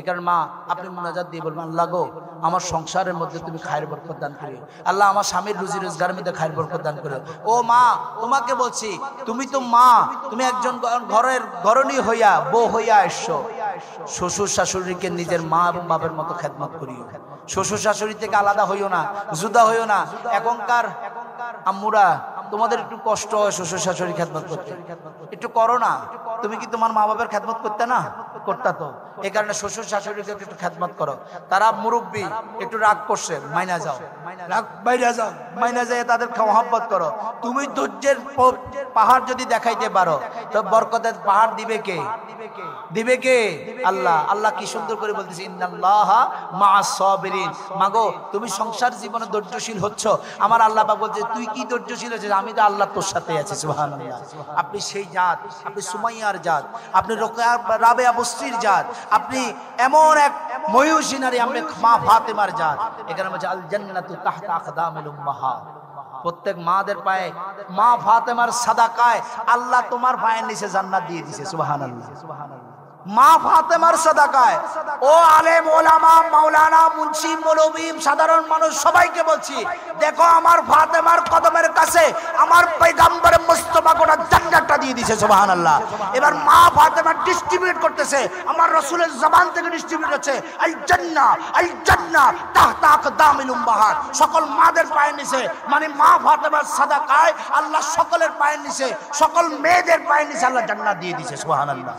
এই কারণে মা আপনি মুনাজাত দিয়ে বলবেন, আল্লাহ গো আমার সংসারের মধ্যে তুমি খায়ের বরকত দান করিও, আল্লাহ আমার স্বামীর রুজি রোজগারের মধ্যে খায়ের বরকত দান করিও। ও মা তোমাকে বলছি, তুমি তো মা, তুমি একজন ঘরের ঘরণী হইয়া বউ হইয়া এসছো, শ্বশুর শাশুড়িকে নিজের মা এবং বাপের মতো খেদমত করিও, শ্বশুর শাশুড়ি থেকে আলাদা হইও না, জুদা হইও না। এখনকার আম্মুরা তোমাদের একটু কষ্ট হয় শ্বশুর শাশুড়ি খেদমত করতে, একটু করো না। তুমি কি তোমার মা বাবার খেদমত করতে না? করতা তো। এই কারণে শ্বশুর শাশুড়িকে একটু খেদমত করো। তারা মুরব্বী, একটু রাগ করছে, মাইনা যাও, রাগ বাইরে যাও, মাইনা যায় তাদেরকে মহব্বত করো। তুমি ধৈর্যের পাহাড় যদি দেখাইতে পারো, তো বরকতের পাহাড় দিবে কে? দিবে কে? আল্লাহ। আল্লাহ কি সুন্দর করে বলতেছে, ইন্নাল্লাহা মাআস সাবিরিন। মাগো তুমি সংসার জীবনে ধৈর্যশীল হচ্ছ, আমার আল্লাহ পাক বলছে তুই কি ধৈর্যশীল হচ্ছিস? আমি তো আল্লাহ তোর সাথে আছি। সুবহানাল্লাহ। আপনি সেই জাত, আপনি সুমাইয়ার জাত, আপনি রাবেয়া বস্তির জাত, আপনি এমন এক মহিষী নারী, আপনি মা ফাতেমার জাত। এখানে বলছে আল জান্নাতু তাহতা আকদামিল উম্মাহাত। প্রত্যেক মাদের পায়ে মা ফাতেমার সাদাকায় আল্লাহ তোমার পায়ের নিচে জান্নাত দিয়ে দিয়েছে। সুবহানাল্লাহ। মা ফাতেমার সাদাকায় ও আলেম ওলামা মাওলানা মুন্সি মৌলভী সাধারণ মানুষ সবাইকে বলছি, দেখো আমার ফাতেমার কদমের কাছে আমার পয়গম্বর মুস্তাফা গোটা জান্নাতটা দিয়ে দিয়েছে। সুবহানাল্লাহ। এবার মা ফাতেমা ডিস্ট্রিবিউট করতেছে, আমার রাসূলের জবান থেকে ডিস্ট্রিবিউট হচ্ছে, আল জান্নাহ তাহতা আকদামিল উম্মাহাত। সকল মাদের পায়ের নিচে, মানে মা ফাতেমার সাদাকায় আল্লাহ সকলের পায়ের নিচে, সকল মেয়েদের পায়ের নিচে আল্লাহ জান্নাত দিয়ে দিয়েছে। সুবহানাল্লাহ।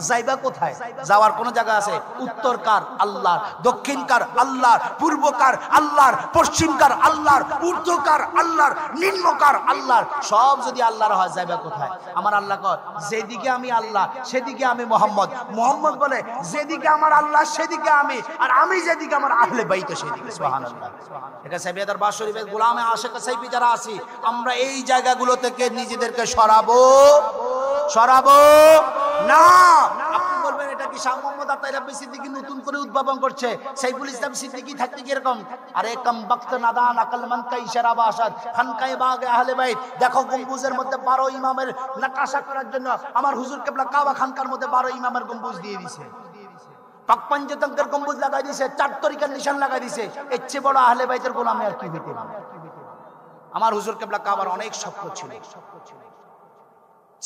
যাইবা কোথায়? যাওয়ার কোন জায়গা আছে? উত্তরকার আল্লাহর, দক্ষিণকার আল্লাহর, পূর্বকার আল্লাহর, পশ্চিমকার আল্লাহর, ঊর্ধ্বকার আল্লাহর, নিম্নকার আল্লাহর। সব যদি আল্লাহর হয়, যাইবা কোথায়? আমার আল্লাহ কয়, যেদিকে আমি আল্লাহ সেদিকে আমি মোহাম্মদ। মোহাম্মদ বলে, যেদিকে আমার আল্লাহ সেদিকে আমি, আর আমি যেদিকে আমার আহলে বাইত সেদিকে। সুবহানাল্লাহ। এটা সাইফিয়া দরবার শরীফের গোলামে আশেক সাইফি যারা আছি, আমরা এই জায়গাগুলো থেকে নিজেদেরকে সরাবো না। আপনি বলবেন এটা কি শাহ মোহাম্মদ আতাই রাব্বি সিদ্দিকী নতুন করে উদ্ভাবন করছে? সাইফুল ইসলাম সিদ্দিকী থাকতে কি এরকম? আরে কম বক্ত নাদান আকলমন্দ কা ইশারা বাসাদ খানকায়ে বাগে আহলে বাইত। দেখো গম্বুজের মধ্যে 12 ইমামের নকশা করার জন্য আমার হুজুর কিবলা কাবা খানকার মধ্যে 12 ইমামের গম্বুজ দিয়ে দিয়েছে। পাক পঞ্চতন্ত্রের গম্বুজ লাগাই দিয়েছে, 4 তরিকার নিশান লাগাই দিয়েছে। এর চেয়ে বড় আহলে বাইতের গোলামি আর কি হইতে পারে? আমার হুজুর কিবলা কাবার অনেক স্বপ্ন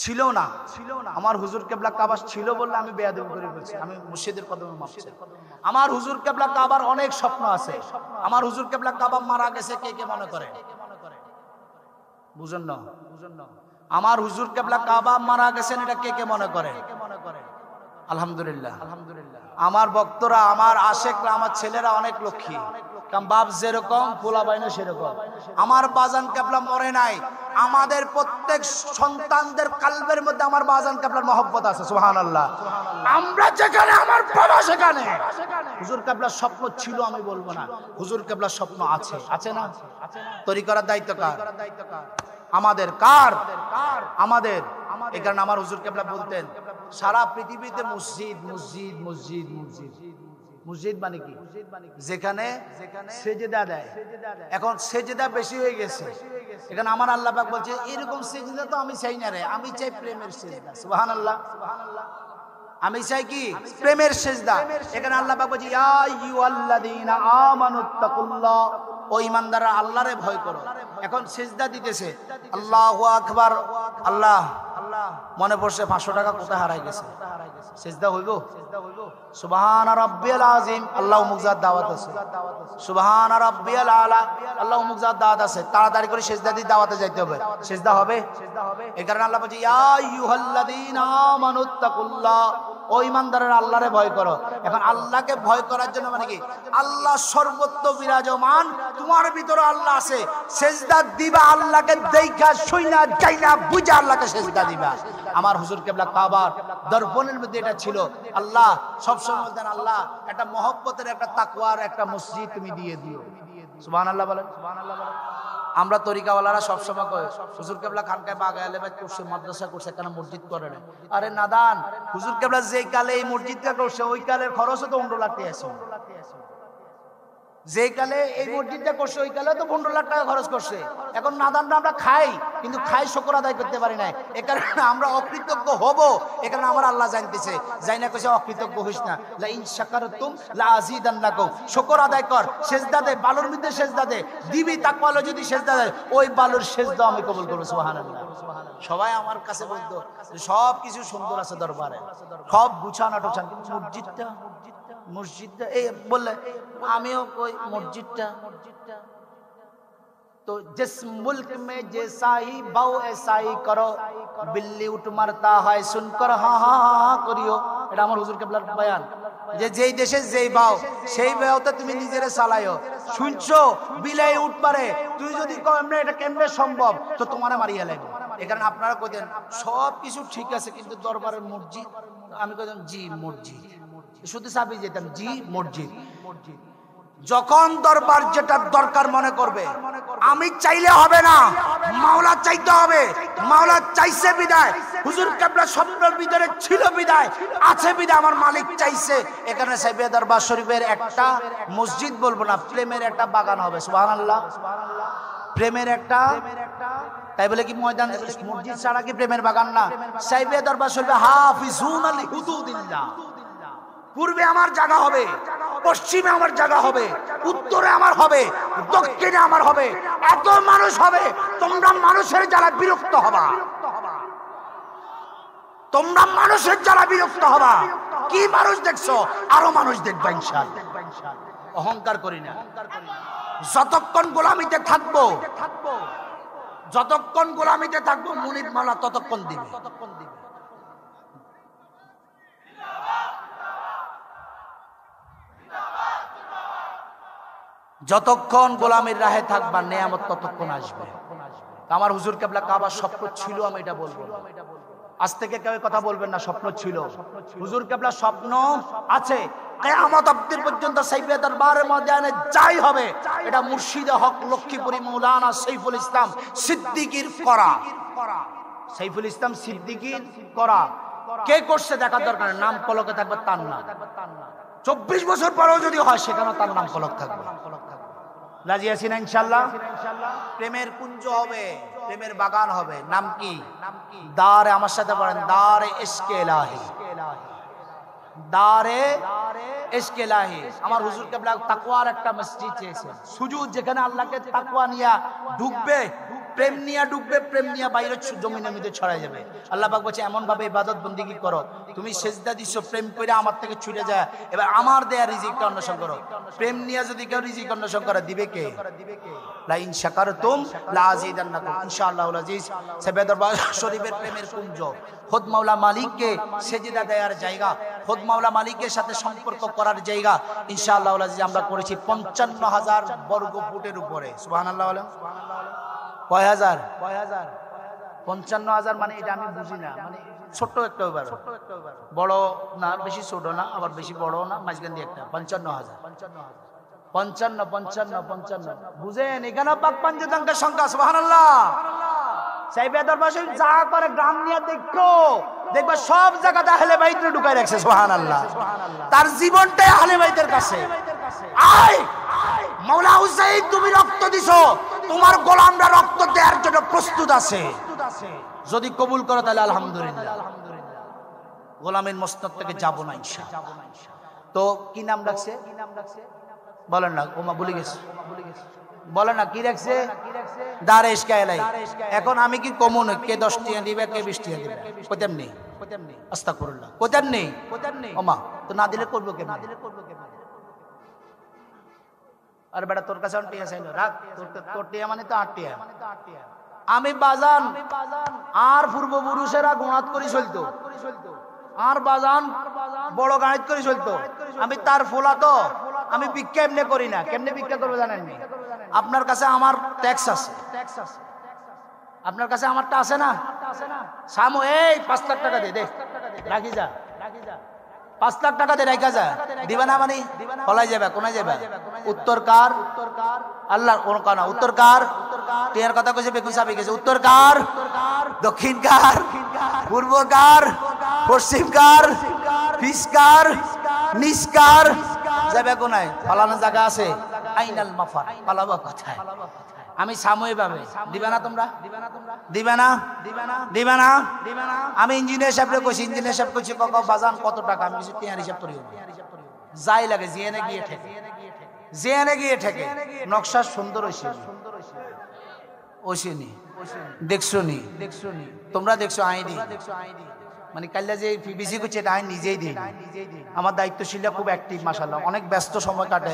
ছিল না। আমার হুজুর কিবলা কাবা ছিল বললে আমি বেয়াদবি করে বলছি, আমি মুর্শিদের কদমে মাপছি। আমার হুজুর কিবলা কাবার অনেক স্বপ্ন আছে। আমার হুজুর কিবলা কাবা মারা গেছে, কে কে মনে করে? বুঝেন না? আমার হুজুর কিবলা কাবা মারা গেছেন, এটা কে কে মনে করে? আলহামদুলিল্লাহ। আমার ভক্তরা, আমার আশেকরা, আমার ছেলেরা অনেক লক্ষ্মী। কারণ বাপ যেরকম পোলা বাইনা সেরকম। আমার বাজান কিবলা মরে নাই। আমাদের প্রত্যেক সন্তানদের কালবের মধ্যে আমার বাজান কিবলার মহব্বত আছে। সুবহানাল্লাহ। আমরা যেখানে আমার বাবা সেখানে। হুজুর কিবলার স্বপ্ন ছিল আমি বলবো না, হুজুর কিবলার স্বপ্ন আছে। আছে না? তৈরি করার দায়িত্ব কার? আমাদের। কার? আমাদের। এই কারণে আমার হুজুর কিবলা বলতেন, সারা পৃথিবীতে মসজিদ মসজিদ মসজিদ মসজিদ। মসজিদ মানে কি? যেখানে সেজদা দেয়। এখন সেজদা বেশি হয়ে গেছে। এখানে আমার আল্লাহ পাক বলছে, এরকম সেজদা তো আমি চাই না রে, আমি চাই প্রেমের সেজদা। সুবহানাল্লাহ। আমি চাই কি? প্রেমের সেজদা। এখানে আল্লাহ পাক বলছে, ইয়া আইয়ুহাল্লাযীনা আমানুত্তাকুল্লাহ, ও ঈমানদাররা আল্লাহরে ভয় করো। এখন সেজদা দিতেছে, আল্লাহু আকবার। আল্লাহ মনে পড়ছে 500 টাকা কোথায় হারাই গেছে। সেজদা হইব? সুবহান রাব্বিয়াল আযীম, আল্লাহ মুগজাত দাওয়াত আছে। সুবহান রাব্বিয়াল আলা, আল্লাহ মুগজাত দাওয়াত আছে। তাড়াতাড়ি করে সেজদা দিয়ে দাওয়াতে যাইতে হবে। সেজদা হবে? এই কারণে আল্লাহ বলছে, ইয়া আইয়ুহাল্লাযীনা আমানুত্তাকুল্লাহ, ও ঈমানদাররা আল্লাহরে ভয় করো। এখন আল্লাহকে ভয় করার জন্য মানে কি? আল্লাহ সর্বত্র বিরাজমান, তোমার ভিতরে আল্লাহ আছে। সেজদা দিবা আল্লাহকে দেখা শুইনা যাইনা বুঝা আল্লাহকে সেজদা দিবা। আমার হুজুর কিবলা কাবার দর্পণের মধ্যে এটা ছিল। আল্লাহ সবসময় বলতেন, আল্লাহ একটা মহব্বতের, একটা তাকওয়ার একটা মসজিদ তুমি দিয়ে দিও। সুবহানাল্লাহ বলেন। আমরা তরিকাওয়ালারা সবসময় কই, হুজুর কিবলা খানকায় বাগে আহলে বাইত করছে, মাদ্রাসা করছে, কেন মসজিদ করে না? আরে নাদান, হুজুর কিবলা যেই কালে এই মসজিদটা করছে, ওই কালের খরচও তো 15 লাখ টাকা আছে। যে কালে এই মসজিদটা করছে, ওই কালে তো 15 লাখ টাকা খরচ করছে। এখন নাদানরা আমরা খাই, কিন্তু খাই শুকর আদায় করতে পারি না। এ কারণে আমরা অকৃতজ্ঞ হব। এ কারণে আমার আল্লাহ জানতেছে, যাই না কইছে অকৃতজ্ঞ হইস না। লা ইন শাকারতুম লা আযীদান্নাকুম, শুকর আদায় কর, সেজদা দে, বালুর মধ্যে সেজদা দে, দিবি তাকওয়ালে যদি সেজদা দেয়, ওই বালুর সেজদা আমি কবুল করব। সুবহানাল্লাহ। সবাই আমার কাছে বলতো সব কিছু সুন্দর আছে দরবারে, সব গুছানো টোছানো, কিন্তু মসজিদটা এই বললে আমিও কই মসজিদটা তো जिस मुल्क में जैसा ही भाव ऐसा ही करो, बिल्ली उठ मरता है सुनकर हाँ हाँ हाँ करियो। এটা আমার হুজুর কিবলার বয়ান, যে যেই দেশে যেই ভাও সেই ভাওতে তুমি নিজেরে চালাইও। শুনছো বিলাই উঠ পারে, তুই যদি কও এমনে এটা কেমনে সম্ভব, তো তোমারে মারিয়া লাগবে। এই কারণে আপনারা কইতেন সব কিছু ঠিক আছে, কিন্তু দরবারের মসজিদ। আমি কইতাম জি মসজিদ, শুধু চাবি যেতাম জি মসজিদ। যখন দরবার যেটা দরকার মনে করবে, আমি চাইলে হবে না, মাওলা চাইতে হবে। মাওলা চাইছে বিদায়, হুজুর কিবলা স্বপ্নের ভিতরে ছিল বিদায়, আছে বিদায় আমার মালিক চাইছে। এখানে সাইফিয়া দরবার শরীফের একটা মসজিদ বলবো না, প্রেমের একটা বাগান হবে। সুবহানাল্লাহ। প্রেমের একটা, তাই বলে কি ময়দান মসজিদ ছাড়া কি প্রেমের বাগান না? সাইবে দরবার শরীফে হাফিজুন আলী হুদুদিল্লাহ, পূর্বে আমার জায়গা হবে, পশ্চিমে আমার জায়গা হবে, উত্তরে আমার হবে, দক্ষিণে আমার হবে, এত মানুষ হবে তোমরা মানুষের যারা বিরক্ত হবা, তোমরা মানুষের যারা বিরক্ত হবা। কি মানুষ দেখছো? আরো মানুষ দেখবা ইনশাআল্লাহ। অহংকার করি না। যতক্ষণ গোলামিতে থাকবো, যতক্ষণ গোলামিতে থাকবো মুনির মালা ততক্ষণ দিবে। যতক্ষণ গোলামের রাহে থাকবা নেয়ামত ততক্ষণ আসবে। আমার হুজুর কেবলা কাবার স্বপ্ন ছিল, আমি এটা বলবো। আজ থেকে কেউ কথা বলবেন না স্বপ্ন ছিল। হুজুর কেবলা স্বপ্ন আছে, কিয়ামত অবধি পর্যন্ত সাইফে দরবারের ময়দানে যাই হবে, এটা মুর্শিদে হক লক্ষ্মীপুরী মাওলানা সাইফুল ইসলাম সিদ্দিকীর করা। সাইফুল ইসলাম সিদ্দিকীর করা কে করছে দেখার দরকার, নাম ফলকে থাকবে তার নাম। 24 বছর পরেও যদি হয় সেখানে তার নাম ফলক থাকবে। রাজি আছি না ইনশাআল্লাহ? প্রেমের কুঞ্জ হবে, প্রেমের বাগান হবে। নাম কি? দারে, আমার সাথে পড়েন, দারে ইশকে ইলাহি। দারে ইশকে ইলাহি। আমার হুজুর কেবলা তাকওয়ার একটা মসজিদ চেয়েছে, সুজুদ, যেখানে আল্লাহকে তাকওয়া নিয়া ঢুকবে, প্রেম নিয়ে ঢুকবে, প্রেম নিয়ে বাইরে জমিনের মধ্যে ছড়াই যাবে। আল্লাহ পাক বলছে এমন ভাবে ইবাদত বন্দেগী করো, তুমি সেজদা দিছো, প্রেম করে আমার থেকে ছুটে যায়, এবার আমার দেয়া রিজিকটা অন্বেষণ করো। প্রেম নিয়ে যদি কেউ রিজিক অন্বেষণ করে, দিবে কে? লা ইন শাকারতুম লা আযীদান্নাকুম। ইনশাআল্লাহুল আজিজ। সাইফে দরবার শরীফের প্রেমের কুঞ্জ, খোদ মাওলা মালিককে সেজদা দেওয়ার জায়গা, খোদ মাওলা মালিকের সাথে সম্পর্ক করার জায়গা। ইনশাআল্লাহুল আজিজ আমরা করেছি 55,000 বর্গ ফুটের উপরে। সুবহানাল্লাহ বলেন। কয় হাজার? 55,000 মানে এটা আমি বুঝি না, মানে ছোট্ট একটা ব্যাপার, বড় না, বেশি ছোট না, আবার বেশি বড় না, মাঝখান দিয়ে একটা। 55,000, 55 বুঝেন? এখানে পাক পঞ্চতঙ্কের সংখ্যা। সুবহানাল্লাহ। সাইফে দরবার শরীফ যা করে গ্রাম নিয়ে দেখো, দেখবা সব জায়গাতে আহলে বাইতরে ঢুকাই রাখছে। সুবহানাল্লাহ। তার জীবনটাই আহলে বাইতের কাছে। আয় মাওলা হুসাইন, তুমি রক্ত দিছো, তোমার গোলামরা রক্ত দেওয়ার জন্য প্রস্তুত আছে। যদি কবুল করো তাহলে আলহামদুলিল্লাহ, গোলামের মসনদ থেকে যাব না ইনশাআল্লাহ। তো কি নাম রাখছে বলেন না? ওমা ভুলে গেছে, বলেন না কি রাখছে? দারে ইশকে ইলাহি। এখন আমি কি কমন, কে 10 টাকা দিবে, কে 20 টাকা দিবে? কইতাম নেই, আস্তাগফিরুল্লাহ, কইতাম নেই। ওমা তো না দিলে করবো কে? আরে বেটা তোর কাছে টিয়া চাইলো, রাখ তোর টিয়া মানে তো 8 টিয়া। আমি বাজান আর পূর্বপুরুষেরা গুণাত করে চলতো, আর বাজান বড় গাড়িত করে চলতো। আমি তার ফোলা তো, আমি ভিক্ষা এমনি করি না। কেমনে ভিক্ষা করবো জানেন? আপনার কাছে আমার ট্যাক্স আছে, আপনার কাছে আমারটা আছে না? সামো এই 5 লাখ টাকা দে, রাখি যা, 5 লাখ টাকা দিয়ে রাখা যায়, দিবা না? মানে ফলাই যাবে, কোনায় যাবে? উত্তর কার? আল্লাহর কোন কানা। উত্তর কার? টিয়ার কথা কইছে, বেকুই সাবি গেছে। উত্তর কার? দক্ষিণ কার? পূর্ব কার? পশ্চিম কার? পিছ কার? নিচ কার? যাবে কোনায়? ফালানো জায়গা আছে। আইনাল মাফার, পালাবো কোথায়? আমি সাময়ী ভাবে দিবে না, তোমরা দিবে না, দিবে না। আমি ইঞ্জিনিয়ার সাহেবরে কইছি, ইঞ্জিনিয়ার সাহেব কইছে কাকা বাজান কত টাকা? আমি কিছু টিয়ার হিসাব করি, যাই লাগে জিএনে গিয়ে ঠেকে, জিএনে গিয়ে ঠেকে। নকশা সুন্দর হইছে, ওইসেনি দেখছো নি? তোমরা দেখছো? আইডি মানে কাল্লা যে পিবিসি করছে এটা আমি নিজেই দিই। আমার দায়িত্বশীলরা খুব অ্যাক্টিভ মাশাআল্লাহ, অনেক ব্যস্ত সময় কাটে,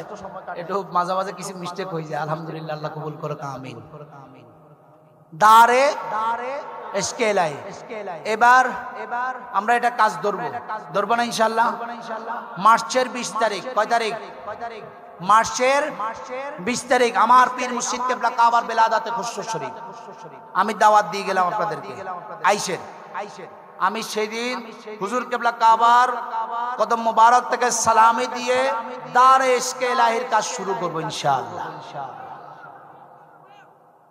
একটু মাঝে মাঝে কিছু মিস্টেক হয়ে যায়। আলহামদুলিল্লাহ, আল্লাহ কবুল করুক, আমিন। দারে ইশকে ইলাহি। এবার আমরা এটা কাজ ধরবো না ইনশাআল্লাহ? মার্চের 20 তারিখ। কয় তারিখ? মার্চের 20 তারিখ আমার পীর মুর্শিদ কেবলা কাবার বেলাদাতে খুশরু শরীফ আমি দাওয়াত দিয়ে গেলাম আপনাদেরকে। আইসেন। আমি সেদিন হুজুর কেবলা কাবার কদম মোবারক থেকে সালামি দিয়ে দারে ইশকে ইলাহির কাজ শুরু করবো ইনশাআল্লাহ।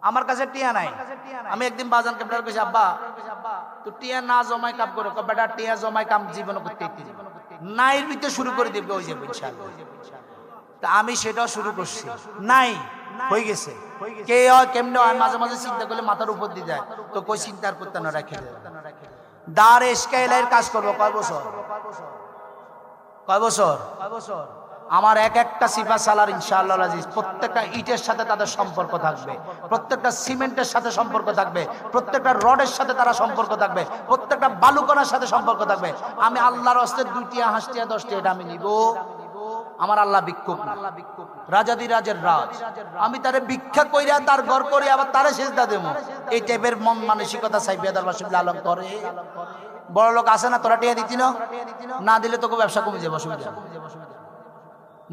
আমার কাছে টিয়া নাই। আমি একদিন বাজান কেবলার কাছে, আব্বা তো টিয়া না জমাই কাম করো, বেটা টিয়া জমাই কাম জীবন করতে নাইর ভিতরে শুরু করে দিবে, ওই যাবে ইনশাআল্লাহ। তা আমি সেটাও শুরু করছি। নাই হয়ে গেছে। কে হয় কেমনে হয় মাঝে মাঝে চিন্তা করলে মাথার উপর দিয়ে যায়, তো কই চিন্তার করতে না রাখে দাঁড় এসকেলের কাজ করবো কয় বছর? কয় বছর? আমার এক একটা সিফা সালার ইনশাআল্লাহ আজিজ প্রত্যেকটা ইটের সাথে তাদের সম্পর্ক থাকবে, প্রত্যেকটা সিমেন্টের সাথে সম্পর্ক থাকবে, প্রত্যেকটা রডের সাথে তারা সম্পর্ক থাকবে, প্রত্যেকটা বালুকণার সাথে সম্পর্ক থাকবে। আমি আল্লাহর হস্তে 2টিয়া 5টিয়া 10টিয়া এটা আমি নিব। আমার আল্লাহ ভিক্ষুক না, রাজাদিরাজের রাজ। আমি তারে ভিক্ষা কইরা তার ঘর করে আবার তারে সেজদা দেব, এই টাইপের মন মানসিকতা সাইফিয়া দরবার শরীফ আলম করে। বড় লোক আছে না, তোরা টিয়া দিতি না দিলে তোকে ব্যবসা কমে যাবে, অসুবিধা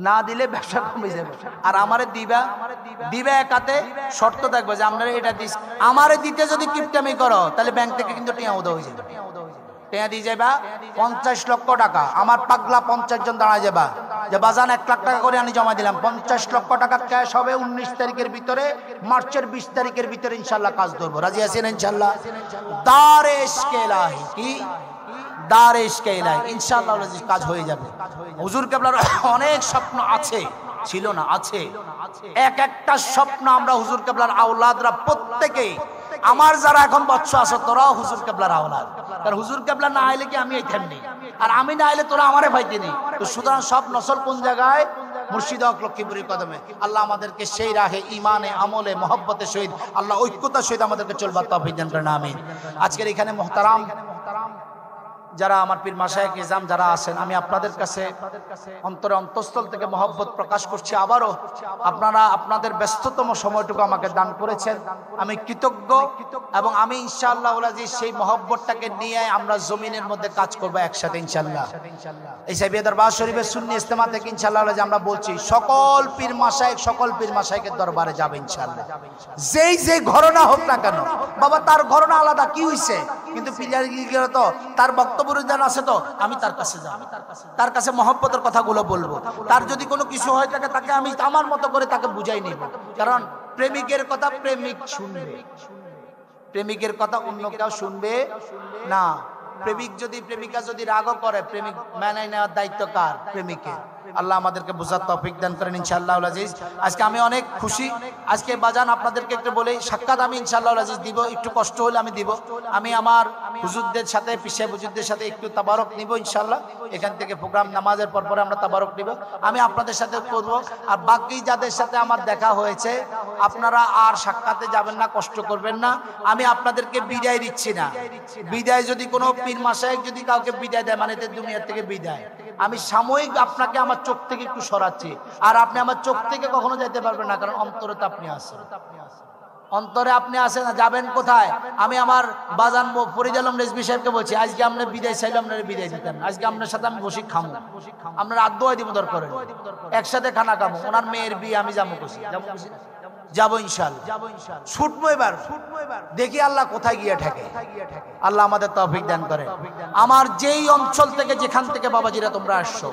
না দিলে ব্যবসা কমে যাবে। আর আমারে দিবা একাতে শর্ত থাকবে যে আপনারা এটা দিস, আমারে দিতে যদি কিপটামি করো তাহলে ব্যাংক থেকে কিন্তু টিয়া উদা হয়ে যাবে, টিয়া দিয়ে যাবা 50 লক্ষ টাকা। আমার পাগলা 50 জন দাঁড়ায় যাবা যে বাজান 1 লাখ টাকা করে আমি জমা দিলাম, 50 লক্ষ টাকা ক্যাশ হবে 19 তারিখের ভিতরে, মার্চের 20 তারিখের ভিতরে ইনশাল্লাহ কাজ ধরবো। রাজি আছেন ইনশাল্লাহ? দারে ইশকে ইলাহি, কি দারে ইশকে ইলাহি, ইনশাআল্লাহ কাজ হয়ে যাবে। হুজুর কেবলার অনেক স্বপ্ন আছে, ছিল না, আছে। এক একটা স্বপ্ন আমরা হুজুর কেবলার আওলাদরা প্রত্যেকেই, আমার যারা এখন বৎস আছে তোরাও হুজুর কেবলার আওলাদ। কারণ হুজুর কেবলা না আইলে কি আমি এইখান নেই, আর আমি না আইলে তোরা আমারে পাইতে নেই। তো সুতরাং সব নসল কোন জায়গায়? মুর্শিদ হক লক্ষ্মীপুরের কদমে। আল্লাহ আমাদেরকে সেই রাহে ইমানে আমলে মহব্বতের সহিত আল্লাহ ঐক্যতার সহিত আমাদেরকে চলবার তৌফিক দান করেন, আমিন। আজকের এখানে মুহতারাম যারা আমার পীর মাশায়েখ নিজাম যারা আছেন, আমি আপনাদের কাছে অন্তরে অন্তঃস্থল থেকে মহব্বত প্রকাশ করছি। আবারও আপনারা আপনাদের ব্যস্ততম সময়টুকু আমাকে দান করেছেন, আমি কৃতজ্ঞ। এবং আমি ইনশাআল্লাহ সেই মহব্বতটাকে নিয়ে আমরা জমিনের মধ্যে কাজ করবো একসাথে ইনশাআল্লাহ। এই সাহেবিয়া দরবার শরীফের সুন্নি ইজতেমা থেকে ইনশাআল্লাহ আমরা বলছি সকল পীর মাশায়েখের দরবারে যাবে ইনশাআল্লাহ। যে ঘটনা হোক না কেন বাবা, তার ঘটনা আলাদা, কি হইছে, কিন্তু পীর তো তার বক্তব্য আছে, তো আমি তার কাছে যাব, তার কাছে মহব্বতের কথাগুলো বলবো। তার যদি কোনো কিছু হয় থাকে তাকে আমি আমার মতো করে তাকে বুঝাই নিব। কারণ প্রেমিকের কথা প্রেমিক শুনবে, প্রেমিকের কথা অন্য কেউ শুনবে না। প্রেমিকা যদি রাগও করে, প্রেমিক মেনে নেওয়ার দায়িত্ব কার? প্রেমিকের। আল্লাহ আমাদেরকে বোঝার তৌফিক দান করেন ইনশাআল্লাহ আজিজ। আজকে আমি অনেক খুশি। আজকে বাজান আপনাদেরকে একটু বলে সাক্ষাৎ আমি ইনশাআল্লাহ আজিজ দিব, একটু কষ্ট হলে আমি দিব। আমি আমার হুজুরদের সাথে, পিসাব হুজুরদের সাথে একটু তাবারক নিব ইনশাআল্লাহ। এখান থেকে প্রোগ্রাম নামাজের পর আমরা তাবারক নিব, আমি আপনাদের সাথে করব। আর বাকি যাদের সাথে আমার দেখা হয়েছে আপনারা আর সাক্ষাতে যাবেন না, কষ্ট করবেন না। আমি আপনাদেরকে বিদায় দিচ্ছি না। বিদায় যদি কোনো পীর মাশায়েখ যদি কাউকে বিদায় দেয় মানে দুনিয়া থেকে বিদায়, আমি সাময়িক আপনাকে আমার চোখ থেকে একটু সরাচ্ছি। আর আপনি আমার চোখ থেকে কখনো যেতে পারবেন না, কারণ অন্তরে তো আপনি আছেন, অন্তরে আপনি আছেন। যাবেন কোথায়? আমি আমার বাজান ফরিদ আলম রেজভী সাহেবকে বলছি, আজকে আপনি বিদায় চাইলে আপনারা বিদায় দিতেন। আজকে আপনার সাথে আমি বসে খামো, আপনার আদোয়া দিব দরকার, একসাথে খানা খামো। ওনার মেয়ের বিয়ে আমি যাবো খুশি, যাবো ইনশাআল্লাহ, ছুটবো এবার, দেখি আল্লাহ কোথায় গিয়ে ঠেকে। আল্লাহ আমাদের তৌফিক দান করে। আমার যেই অঞ্চল থেকে যেখান থেকে বাবাজিরা তোমরা আসছো,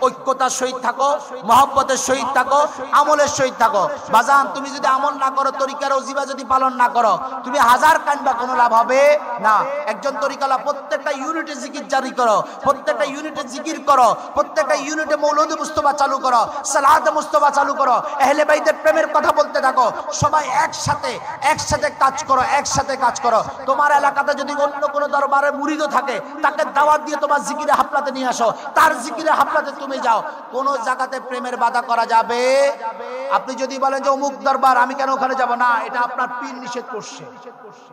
ঐক্যতার সহিত থাকো, মহব্বতের সহিত থাকো, আমলের সহিত থাকো। বাজান তুমি যদি আমল না করো, তরিকার ওজিবা যদি পালন না করো, তুমি হাজার কানবা কোনো লাভ হবে না। একজন তরিকালা প্রত্যেকটা ইউনিটে জিকির জারি করো, প্রত্যেকটা ইউনিটে জিকির করো, প্রত্যেকটা ইউনিটে মৌলুদ মুস্তফা চালু করো, সালাত মুস্তফা চালু করো, আহলে বাইতের প্রেমের কথা বলতে থাকো। সবাই একসাথে কাজ করো, একসাথে কাজ করো। তোমার এলাকাতে যদি অন্য কোনো দরবারে মুরিদও থাকে, তাকে দাওয়াত দিয়ে তোমার জিকিরে হাফলাতে নিয়ে আসো, তার জিকিরে হাফলাতে তুমি যাও। কোন জায়গাতে প্রেমের বাধা করা যাবে? আপনি যদি বলেন যে অমুক দরবার আমি কেন ওখানে যাব না, এটা আপনার পীর নিষেধ করছে।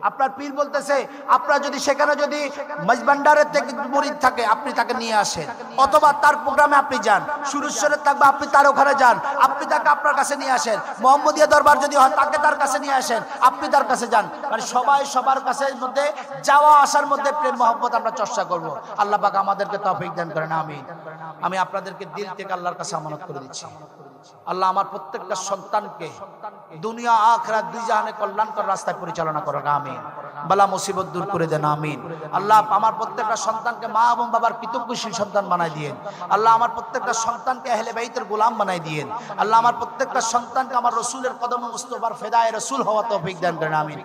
আপনার পীর বলতেছে আপনার যদি সেখানে যদি মজবান্ডারের থেকে মুরিদ থাকে আপনি তাকে নিয়ে আসেন, অথবা তার প্রোগ্রামে আপনি যান। সুরেশ্বরের থাকবে আপনি তার ওখানে যান, আপনি তাকে আপনার কাছে নিয়ে আসেন। মোহাম্মদিয়া দরবার যদি হয় তাকে তার কাছে নিয়ে আসেন, আপনি তার কাছে যান। মানে সবাই সবার কাছে মধ্যে যাওয়া আসার মধ্যে প্রেম মহব্বত আমরা চর্চা করব। আল্লাহ পাক আমাদেরকে তৌফিক দান করেন, আমিন। আমি আপনাদেরকে দিল থেকে আল্লাহর কাছে আমানত করে দিচ্ছি। আল্লাহ আমার প্রত্যেকটা সন্তানকে দুনিয়া আখিরাত দুই জাহানে কল্যাণকর রাস্তায় পরিচালনা করেন, আমিন। বালা মুসিবত দূর করে দেন, আমিন। আল্লাহ আমার প্রত্যেকটা সন্তানকে মা এবং বাবার কৃতজ্ঞশীল সন্তান বানাই দিয়েন। আল্লাহ আমার প্রত্যেকটা সন্তানকে আহলে বাইতের গোলাম বানাই দিয়েন। আল্লাহ আমার প্রত্যেকটা সন্তানকে আমার রসুলের কদম মুস্তফার ফেদায়ে রসুল হওয়া তৌফিক দান করেন, আমিন।